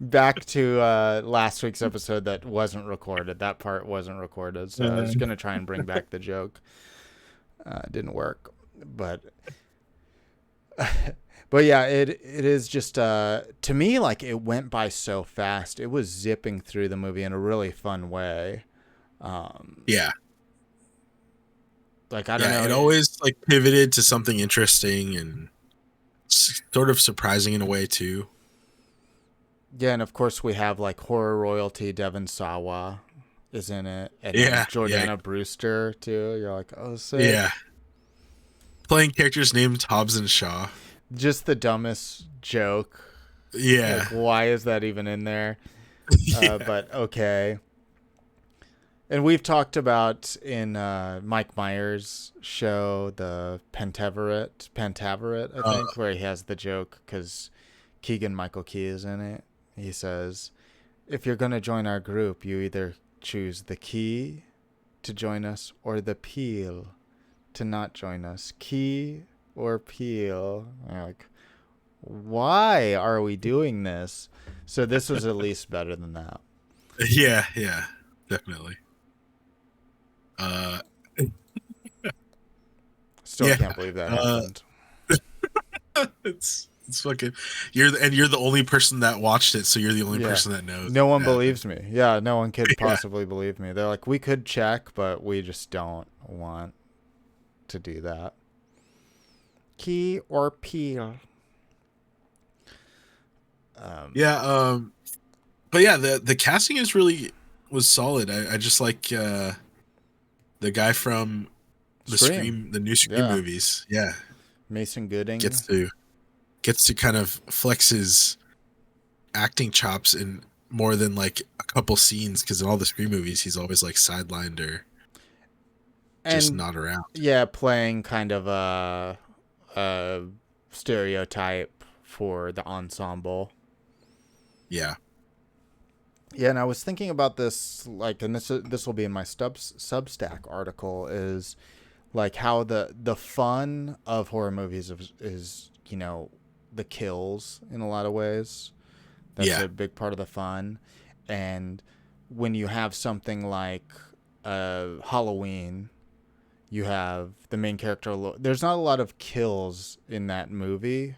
back to last week's episode that wasn't recorded. That part wasn't recorded. So I was going to try and bring back the joke. It didn't work. But yeah, it is just, to me, like, it went by so fast. It was zipping through the movie in a really fun way. Yeah. Like, I don't know. It always, like, pivoted to something interesting and sort of surprising in a way too. Yeah, and of course we have, like, horror royalty. Devon Sawa is in it, and Jordana Brewster too. You're like, oh, sick. Yeah. Playing characters named Hobbs and Shaw. Just the dumbest joke. Yeah. Like, why is that even in there? But okay. And we've talked about in Mike Myers' show, the Pentaverate, I think, where he has the joke because Keegan-Michael Key is in it. He says, if you're going to join our group, you either choose the key to join us or the peel to not join us. Key or peel. And you're like, why are we doing this? So this was at least better than that. Yeah, definitely. Still can't believe that happened. It's fucking you're the only person that watched it, so you're the only person that knows. No one believes me. Yeah, no one could possibly believe me. They're like, we could check, but we just don't want to do that. Key or peel. But yeah, the casting was solid. I just like the guy from the new Scream movies. Yeah, Mason Gooding gets to kind of flex his acting chops in more than like a couple scenes, because in all the Scream movies he's always like sidelined or just not around. Yeah, playing kind of a uh, stereotype for the ensemble. Yeah. Yeah, and I was thinking about this, like, and this will be in my Substack article, is like how the fun of horror movies is the kills in a lot of ways. That's Yeah. a big part of the fun, and when you have something like Halloween, you have the main character. There's not a lot of kills in that movie.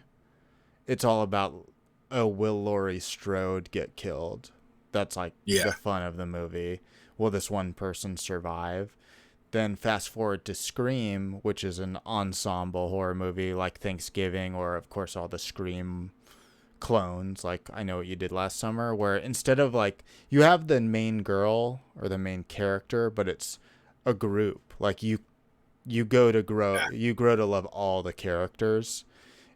It's all about, oh, will Laurie Strode get killed? That's like the Yeah. fun of the movie. Will this one person survive? Then fast forward to Scream, which is an ensemble horror movie like Thanksgiving, or of course all the Scream clones, like I Know What You Did Last Summer, where instead of like you have the main girl or the main character, but it's a group. Like you grow to love all the characters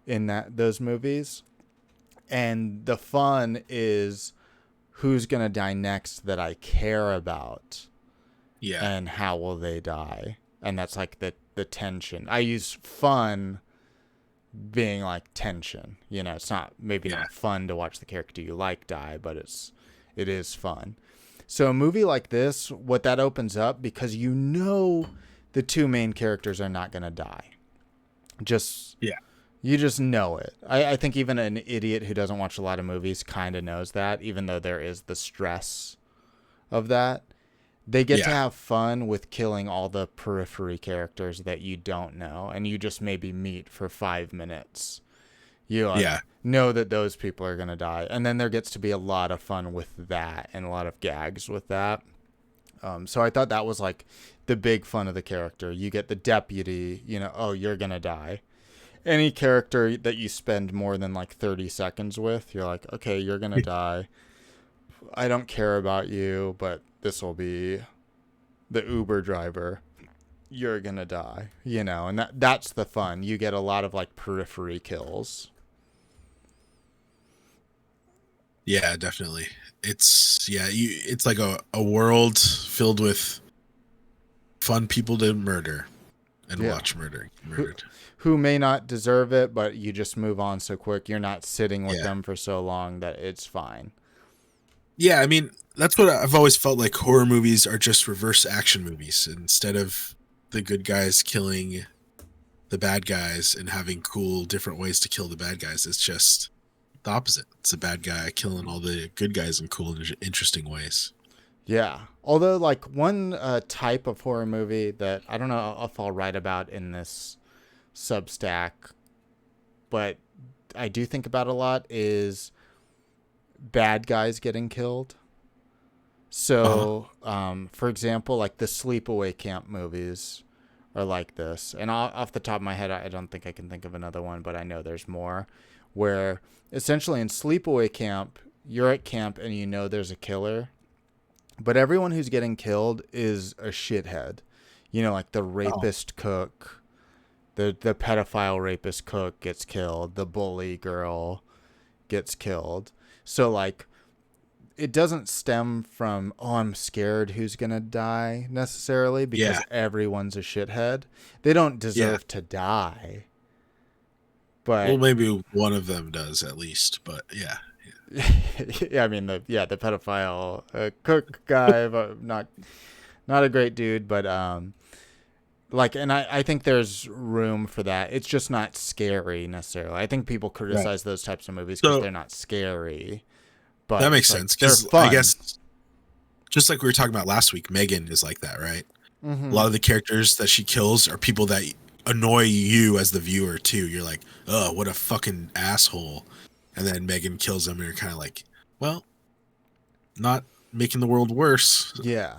in those movies. And the fun is who's going to die next that I care about, Yeah. and how will they die. And that's like the tension. I use fun being like tension. It's not maybe Yeah. not fun to watch the character you like die, but it is fun. So a movie like this, what that opens up, because the two main characters are not going to die. Yeah. You just know it. I think even an idiot who doesn't watch a lot of movies kind of knows that, even though there is the stress of that. They get to Yeah. have fun with killing all the periphery characters that you don't know, and you just maybe meet for 5 minutes. You Yeah. know that those people are going to die. And then there gets to be a lot of fun with that and a lot of gags with that. So I thought that was like the big fun of the character. You get the deputy, oh, you're going to die. Any character that you spend more than like 30 seconds with, you're like, okay, you're going to die. I don't care about you, but this will be the Uber driver. You're going to die, and that's the fun. You get a lot of like periphery kills. Yeah, definitely. It's like a world filled with fun people to murder and Yeah. watch murdered. Who may not deserve it, but you just move on so quick. You're not sitting with Yeah. them for so long that it's fine. Yeah, I mean, that's what I've always felt like. Horror movies are just reverse action movies. Instead of the good guys killing the bad guys and having cool different ways to kill the bad guys, it's just the opposite. It's a bad guy killing all the good guys in cool and interesting ways. Yeah. Although, like, one type of horror movie that I don't know if I'll write about in this Substack, but I do think about a lot, is bad guys getting killed. So, for example, like the Sleepaway Camp movies are like this. And off the top of my head, I don't think I can think of another one, but I know there's more. Where essentially in Sleepaway Camp, you're at camp and you know there's a killer, but everyone who's getting killed is a shithead. Like the rapist cook, the pedophile rapist cook gets killed, the bully girl gets killed. So like it doesn't stem from, oh, I'm scared who's going to die necessarily, because everyone's a shithead. They don't deserve to die. But well, maybe one of them does at least, but yeah. yeah, I mean the pedophile cook guy, but not a great dude, but like, and I think there's room for that. It's just not scary necessarily. I think people criticize those types of movies because they're not scary. But that makes sense, because I guess just like we were talking about last week, Megan is like that, right? Mm-hmm. A lot of the characters that she kills are people that annoy you as the viewer too. You're like, oh, what a fucking asshole. And then Megan kills them and you're kind of like, well, not making the world worse. Yeah.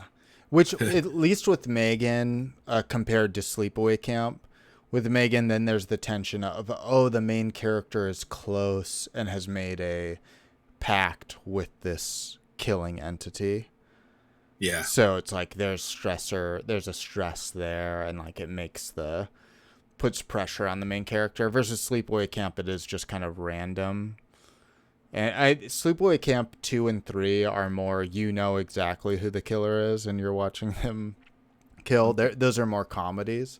Which, at least with Megan, compared to Sleepaway Camp, with Megan, then there's the tension of, oh, the main character is close and has made a pact with this killing entity. Yeah. So it's like there's a stress there, and like it puts pressure on the main character. Versus Sleepaway Camp, it is just kind of random. And Sleepaway Camp 2 and 3 are more, exactly who the killer is and you're watching them kill. Those are more comedies.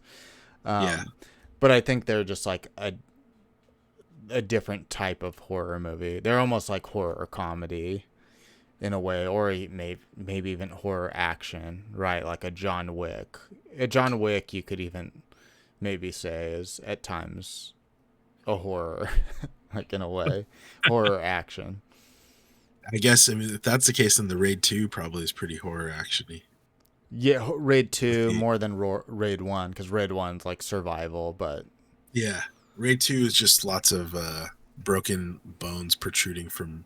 But I think they're just like a different type of horror movie. They're almost like horror comedy in a way, or maybe even horror action, right? Like a John Wick. A John Wick, you could even maybe say is at times a horror, like in a way, horror action. I guess, I mean, if that's the case, then the Raid 2 probably is pretty horror actiony. Yeah, Raid With 2 the more than Raid 1, because Raid 1's like survival, but Yeah, Raid 2 is just lots of broken bones protruding from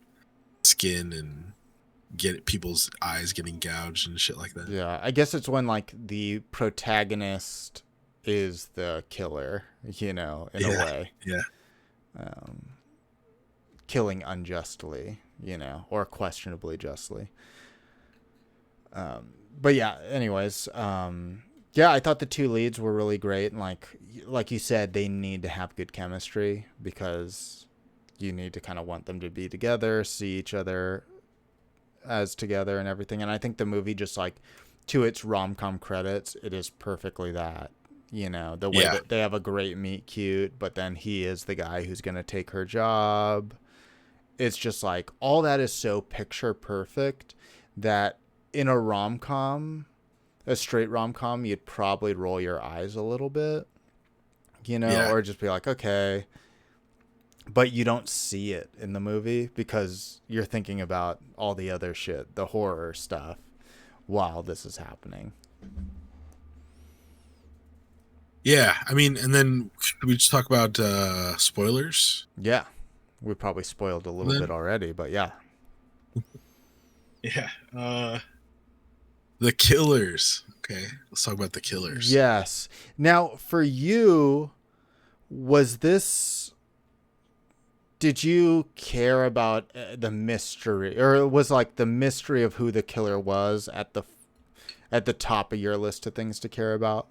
skin and get people's eyes getting gouged and shit like that. yeah, I guess it's when like the protagonist is the killer, in a Yeah, way. yeah, Um, Killing unjustly, or questionably justly. But yeah, anyways, yeah, I thought the two leads were really great, and like you said, they need to have good chemistry because you need to kind of want them to be together, see each other as together and everything. And I think the movie, just like to its rom-com credits, it is perfectly that. The way yeah, that they have a great meet cute, but then he is the guy who's going to take her job. It's just like all that is so picture perfect that in a rom-com, a straight rom-com, you'd probably roll your eyes a little bit, yeah, or just be like, okay. But you don't see it in the movie because you're thinking about all the other shit, the horror stuff, while this is happening. yeah. I mean, and then should we just talk about spoilers? Yeah. We probably spoiled a little Then bit already, but yeah. yeah, the killers. Okay, let's talk about the killers. Yes. Now, for you, was this. Did you care about the mystery, or it was like the mystery of who the killer was at the top of your list of things to care about?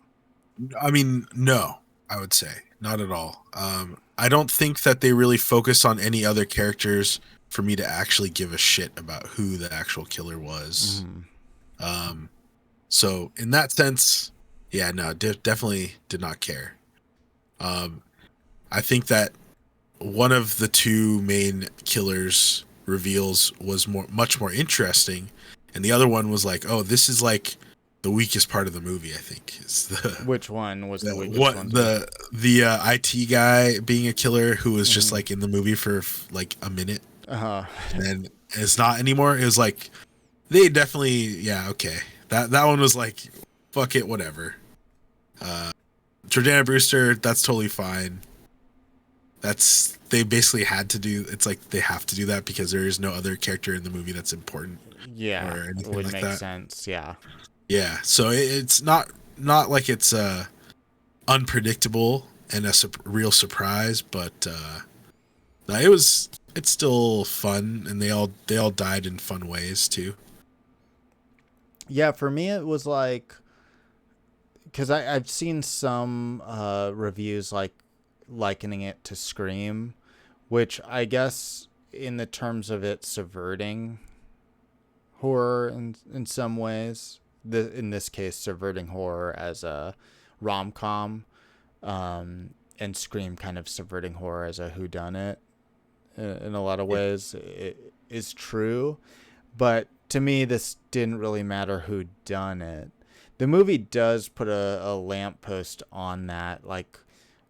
I mean, no, I would say not at all. I don't think that they really focus on any other characters for me to actually give a shit about who the actual killer was. Mm. So in that sense, yeah, no, definitely did not care. I think that one of the two main killers reveals was much more interesting, and the other one was like, oh, this is like the weakest part of the movie. I think is the Which one was the weakest what one? the IT guy being a killer who was just Mhm. like in the movie for like a minute Uh-huh. and then it's not anymore. It was like they definitely, yeah, okay, that one was like fuck it, whatever. Jordana Brewster, that's totally fine. That's they basically had to do. It's like they have to do that because there is no other character in the movie that's important Yeah, or it anything would like make that. sense. Yeah. Yeah, so it's not like it's unpredictable and a real surprise, but no, it's still fun, and they all died in fun ways too. Yeah, for me it was like, because I've seen some reviews like likening it to Scream, which I guess in the terms of it subverting horror in some ways, in this case subverting horror as a rom-com, and Scream kind of subverting horror as a whodunit in a lot of Yeah, ways, it is true. But to me, this didn't really matter who done it. The movie does put a lamppost on that, like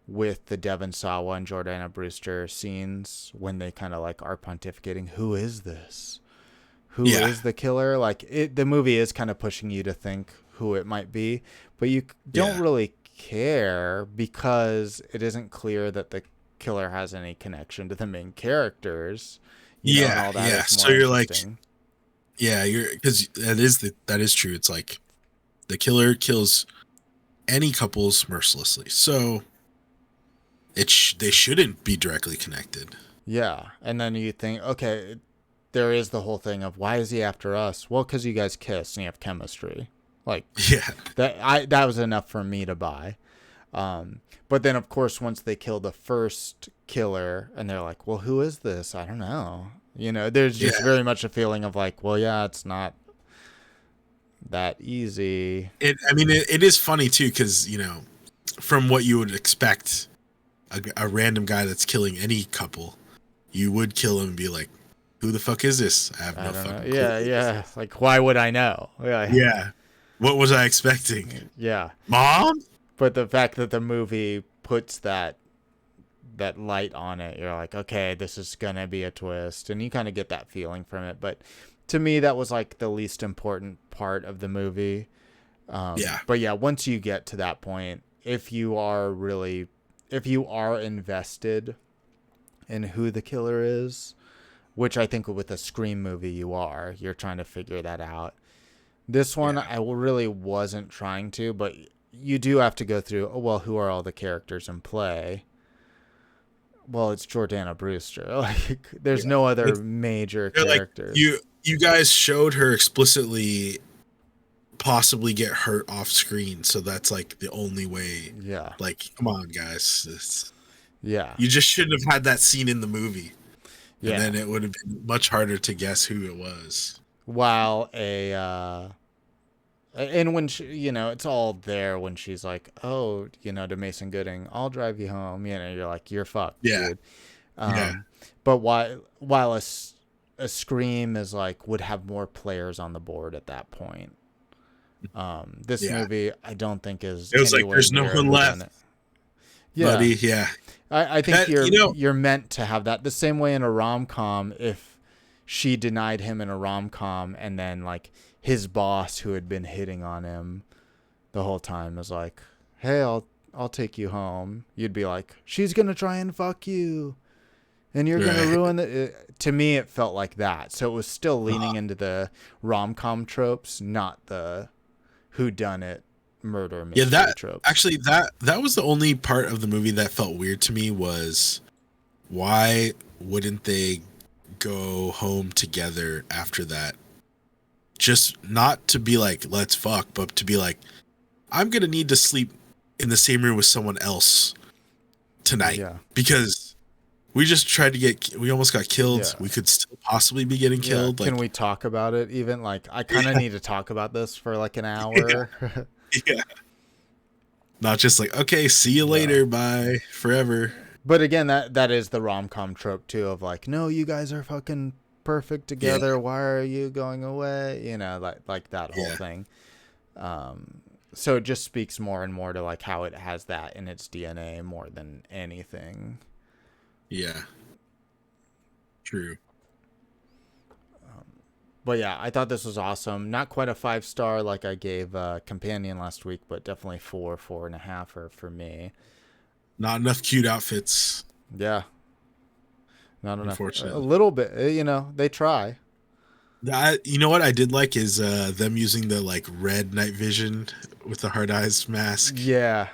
with the Devon Sawa and Jordana Brewster scenes when they kind of like are pontificating, who is this? Who yeah, is the killer? Like the movie is kind of pushing you to think who it might be, but you don't yeah, really care because it isn't clear that the killer has any connection to the main characters, and yeah, all that yeah. is So more you're like, interesting. yeah, you're because that is true. It's like the killer kills any couples mercilessly, so they shouldn't be directly connected. Yeah, and then you think, okay, there is the whole thing of why is he after us? Well, because you guys kiss and you have chemistry. Like Yeah, that was enough for me to buy. But then, of course, once they kill the first killer and they're like, well, who is this? I don't know. There's just yeah. very much a feeling of like, well, yeah, it's not that easy. I mean, it is funny too because from what you would expect, a random guy that's killing any couple, you would kill him and be like, who the fuck is this? I have I no don't know. fucking Yeah, clue. yeah. Like, why would I know? Yeah, Yeah. What was I expecting? yeah. Mom? But the fact that the movie puts that light on it, you're like, okay, this is gonna be a twist, and you kind of get that feeling from it. But to me, that was like the least important part of the movie. Yeah. But yeah, once you get to that point, if you are invested in who the killer is, which I think with a Scream movie you're trying to figure that out. This one, Yeah. I really wasn't trying to, but you do have to go through, oh, well, who are all the characters in play? Well, it's Jordana Brewster. Like, there's no other major They're like, characters. you guys showed her explicitly possibly get hurt off screen, so that's like the only way. Yeah. Like, come on, guys. Yeah. You just shouldn't have had that scene in the movie. Yeah. And then it would have been much harder to guess who it was. While and when she, it's all there when she's like, oh, to Mason Gooding, I'll drive you home. You're like, you're fucked, Yeah. dude. Yeah. But while a Scream is like, would have more players on the board at that point. This movie, I don't think is. It was like, there's no one left. Yeah. Buddy, yeah. I think that, you're meant to have that the same way in a rom-com. If she denied him in a rom-com and then like his boss who had been hitting on him the whole time was like, hey, I'll take you home, you'd be like, she's gonna try and fuck you and you're gonna ruin it. To me, it felt like that. So it was still leaning into the rom-com tropes, not the whodunit murder mystery tropes. Actually, that was the only part of the movie that felt weird to me, was why wouldn't they go home together after that? Just not to be like, let's fuck, but to be like, I'm gonna need to sleep in the same room with someone else tonight. Yeah. Because we just tried to we almost got killed. Yeah. We could still possibly be getting killed. Can we talk about it even? Like, I kind of need to talk about this for like an hour. Yeah. Not just like, okay, see you later, bye, forever. But again, that is the rom-com trope too, of like, no, you guys are fucking perfect together. Why are you going away? Like that whole thing. So it just speaks more and more to like how it has that in its DNA more than anything. Yeah. True. But yeah, I thought this was awesome. Not quite a 5-star like I gave Companion last week, but definitely 4.5 for me. Not enough cute outfits. Yeah. Not enough. Unfortunately. A little bit, they try. You know what I did like is them using the like red night vision with the hard eyes mask. Yeah.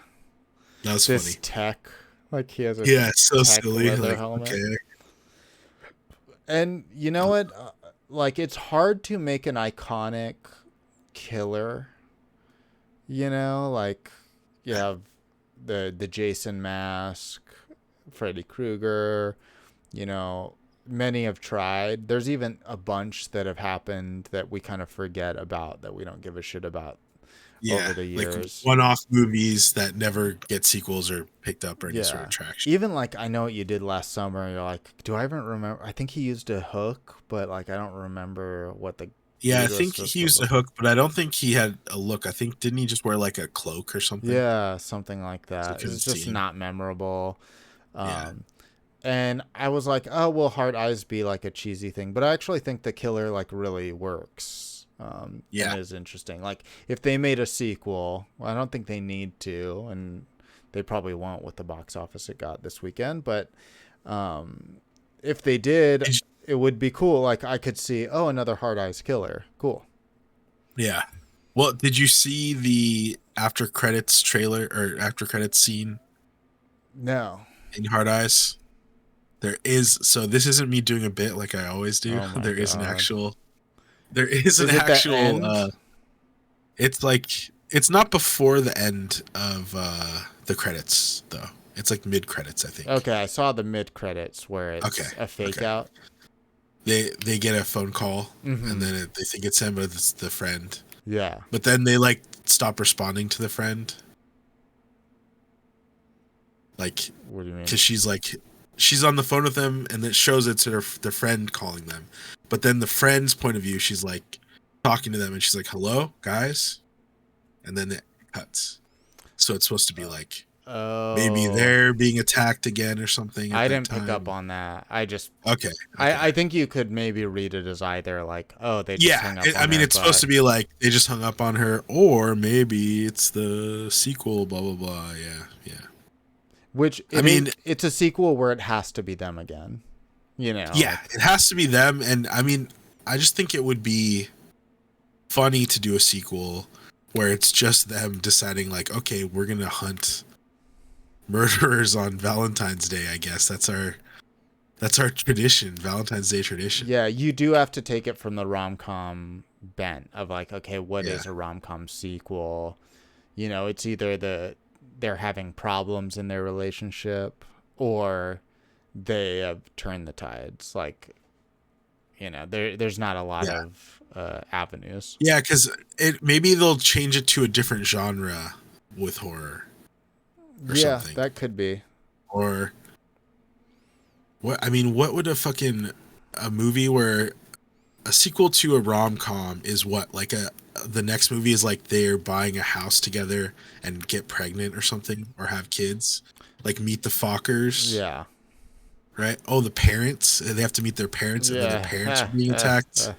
That was this funny. Tech. Like he has a so silly. Like, helmet. okay. And you know what? Like, it's hard to make an iconic killer. Like you have the Jason mask, Freddy Krueger. Many have tried. There's even a bunch that have happened that we kind of forget about, that we don't give a shit about over the years. Like one-off movies that never get sequels or picked up or any sort of traction. Even like I Know What You Did Last Summer, you're like, do I even remember? I think he used a hook, but like I don't remember what the... Yeah, I think he used a hook, but I don't think he had a look. I think, didn't he just wear like a cloak or something? Yeah, something like that. It's just not memorable. And I was like, oh, will Hard Eyes be like a cheesy thing? But I actually think the killer like really works. And is interesting. Like, if they made a sequel, I don't think they need to, and they probably won't with the box office it got this weekend. But if they did, it would be cool. Like, I could see, another Hard Eyes killer. Cool. Yeah. Well, did you see the after credits trailer or after credits scene? No. In Hard Eyes? There is, so this isn't me doing a bit like I always do. There is an actual it's like, it's not before the end of the credits though. It's like mid credits, I think. Okay, I saw the mid credits where it's a fake out. They get a phone call and then they think it's him, but it's the friend. Yeah. But then they like stop responding to the friend. Like, What do you mean? because she's on the phone with them, and it shows it's their friend calling them. But then the friend's point of view, she's like talking to them, and she's like, "Hello, guys," and then it cuts. So it's supposed to be like maybe Oh, they're being attacked again or something at I that didn't pick up time. on that. I just, Okay. I think you could maybe read it as either like, oh, they just Yeah, hung up I on mean, her, it's supposed but to be like they just hung up on her, or maybe it's the sequel. Blah blah blah. Yeah, yeah. which I mean, it's a sequel where it has to be them again. You know, yeah, like it has to be them, and I mean, I just think it would be funny to do a sequel where it's just them deciding, like, okay, we're gonna hunt murderers on Valentine's Day. I guess that's our tradition, Valentine's Day tradition. yeah, you do have to take it from the rom-com bent of like, okay, what Yeah, is a rom-com sequel? You know, it's either they're having problems in their relationship or they have turned the tides. Like, you know, there's not a lot yeah, of avenues. yeah. Because it maybe they'll change it to a different genre with horror or Yeah, something, that could be. or what? I mean, what would a movie where a sequel to a rom-com is what, like the next movie is like they're buying a house together and get pregnant or something, or have kids, like Meet the Fockers, Yeah. right? Oh, the parents, they have to meet their parents, and then their parents are being Yeah. attacked,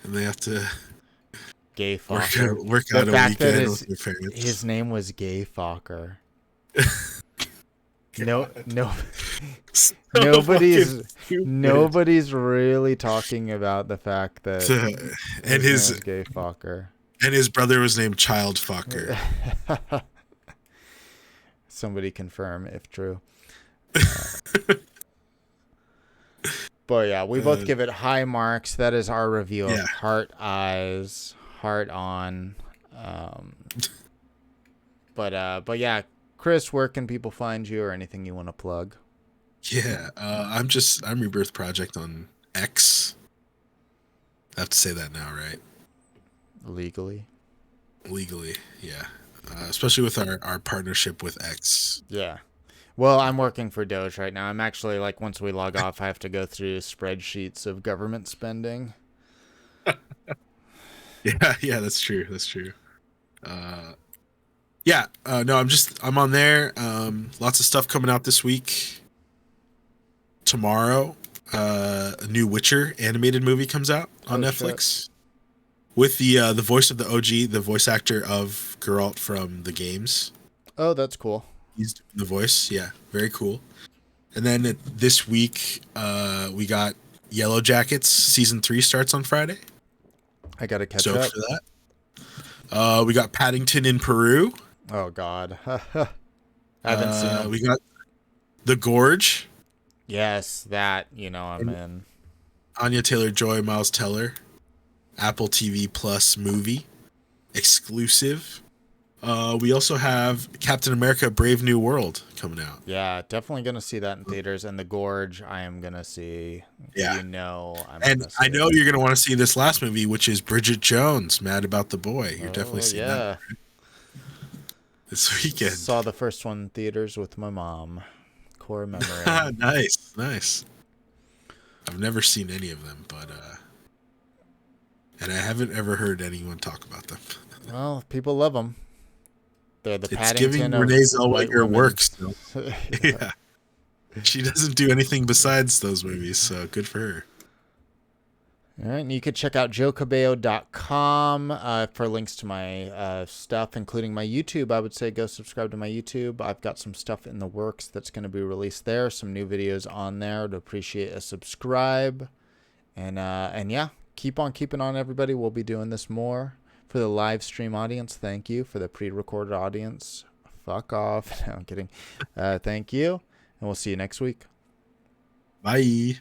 and they have to Gay Fokker. work The out a fact that weekend with their his parents. name was Gay Fokker. No, no, So nobody's fucking stupid. nobody's really talking about the fact that And his name was Gay Fokker. his brother was named Child Fucker. Somebody confirm if true. But yeah, we both give it high marks. That is our review of Yeah. Heart Eyes, Heart On. But yeah, Chris, where can people find you or anything you want to plug? Yeah, I'm Rebirth Project on X. I have to say that now, right? Legally. Legally, yeah. Especially with our partnership with X. Yeah. Well, I'm working for Doge right now. I'm actually like, once we log off, I have to go through spreadsheets of government spending. Yeah, yeah, that's true. That's true. Yeah, no, I'm on there. Lots of stuff coming out this week. Tomorrow, a new Witcher animated movie comes out on Netflix with the voice of the OG, the voice actor of Geralt from the games. Oh, that's cool. He's doing the voice. Yeah, very cool. And then this week, we got Yellow Jackets season 3 starts on Friday. I gotta catch So up. for that, we got Paddington in Peru. Oh God, I haven't seen them. We got The Gorge. Yes, that I'm in. Anya Taylor-Joy, Miles Teller. Apple TV Plus movie exclusive. We also have Captain America: Brave New World coming out. Yeah, definitely gonna see that in theaters. And The Gorge, I am gonna see. Yeah, I'm and gonna see I know it. you're gonna want to see this last movie, which is Bridget Jones: Mad About the Boy. You're definitely seeing that this weekend. Saw the first one in theaters with my mom. Core memory. Nice, nice. I've never seen any of them, but and I haven't ever heard anyone talk about them. Well, people love them. They're the It's Paddington giving of Renee white Zellweger women. work still. Yeah. She doesn't do anything besides those movies, so good for her. All right, and you could check out joecabello.com for links to my stuff, including my YouTube. I would say go subscribe to my YouTube. I've got some stuff in the works that's going to be released there, some new videos on there. I'd appreciate a subscribe. And yeah, keep on keeping on, everybody. We'll be doing this more. For the live stream audience, thank you. For the pre-recorded audience, fuck off. No, I'm kidding. Thank you, and we'll see you next week. Bye.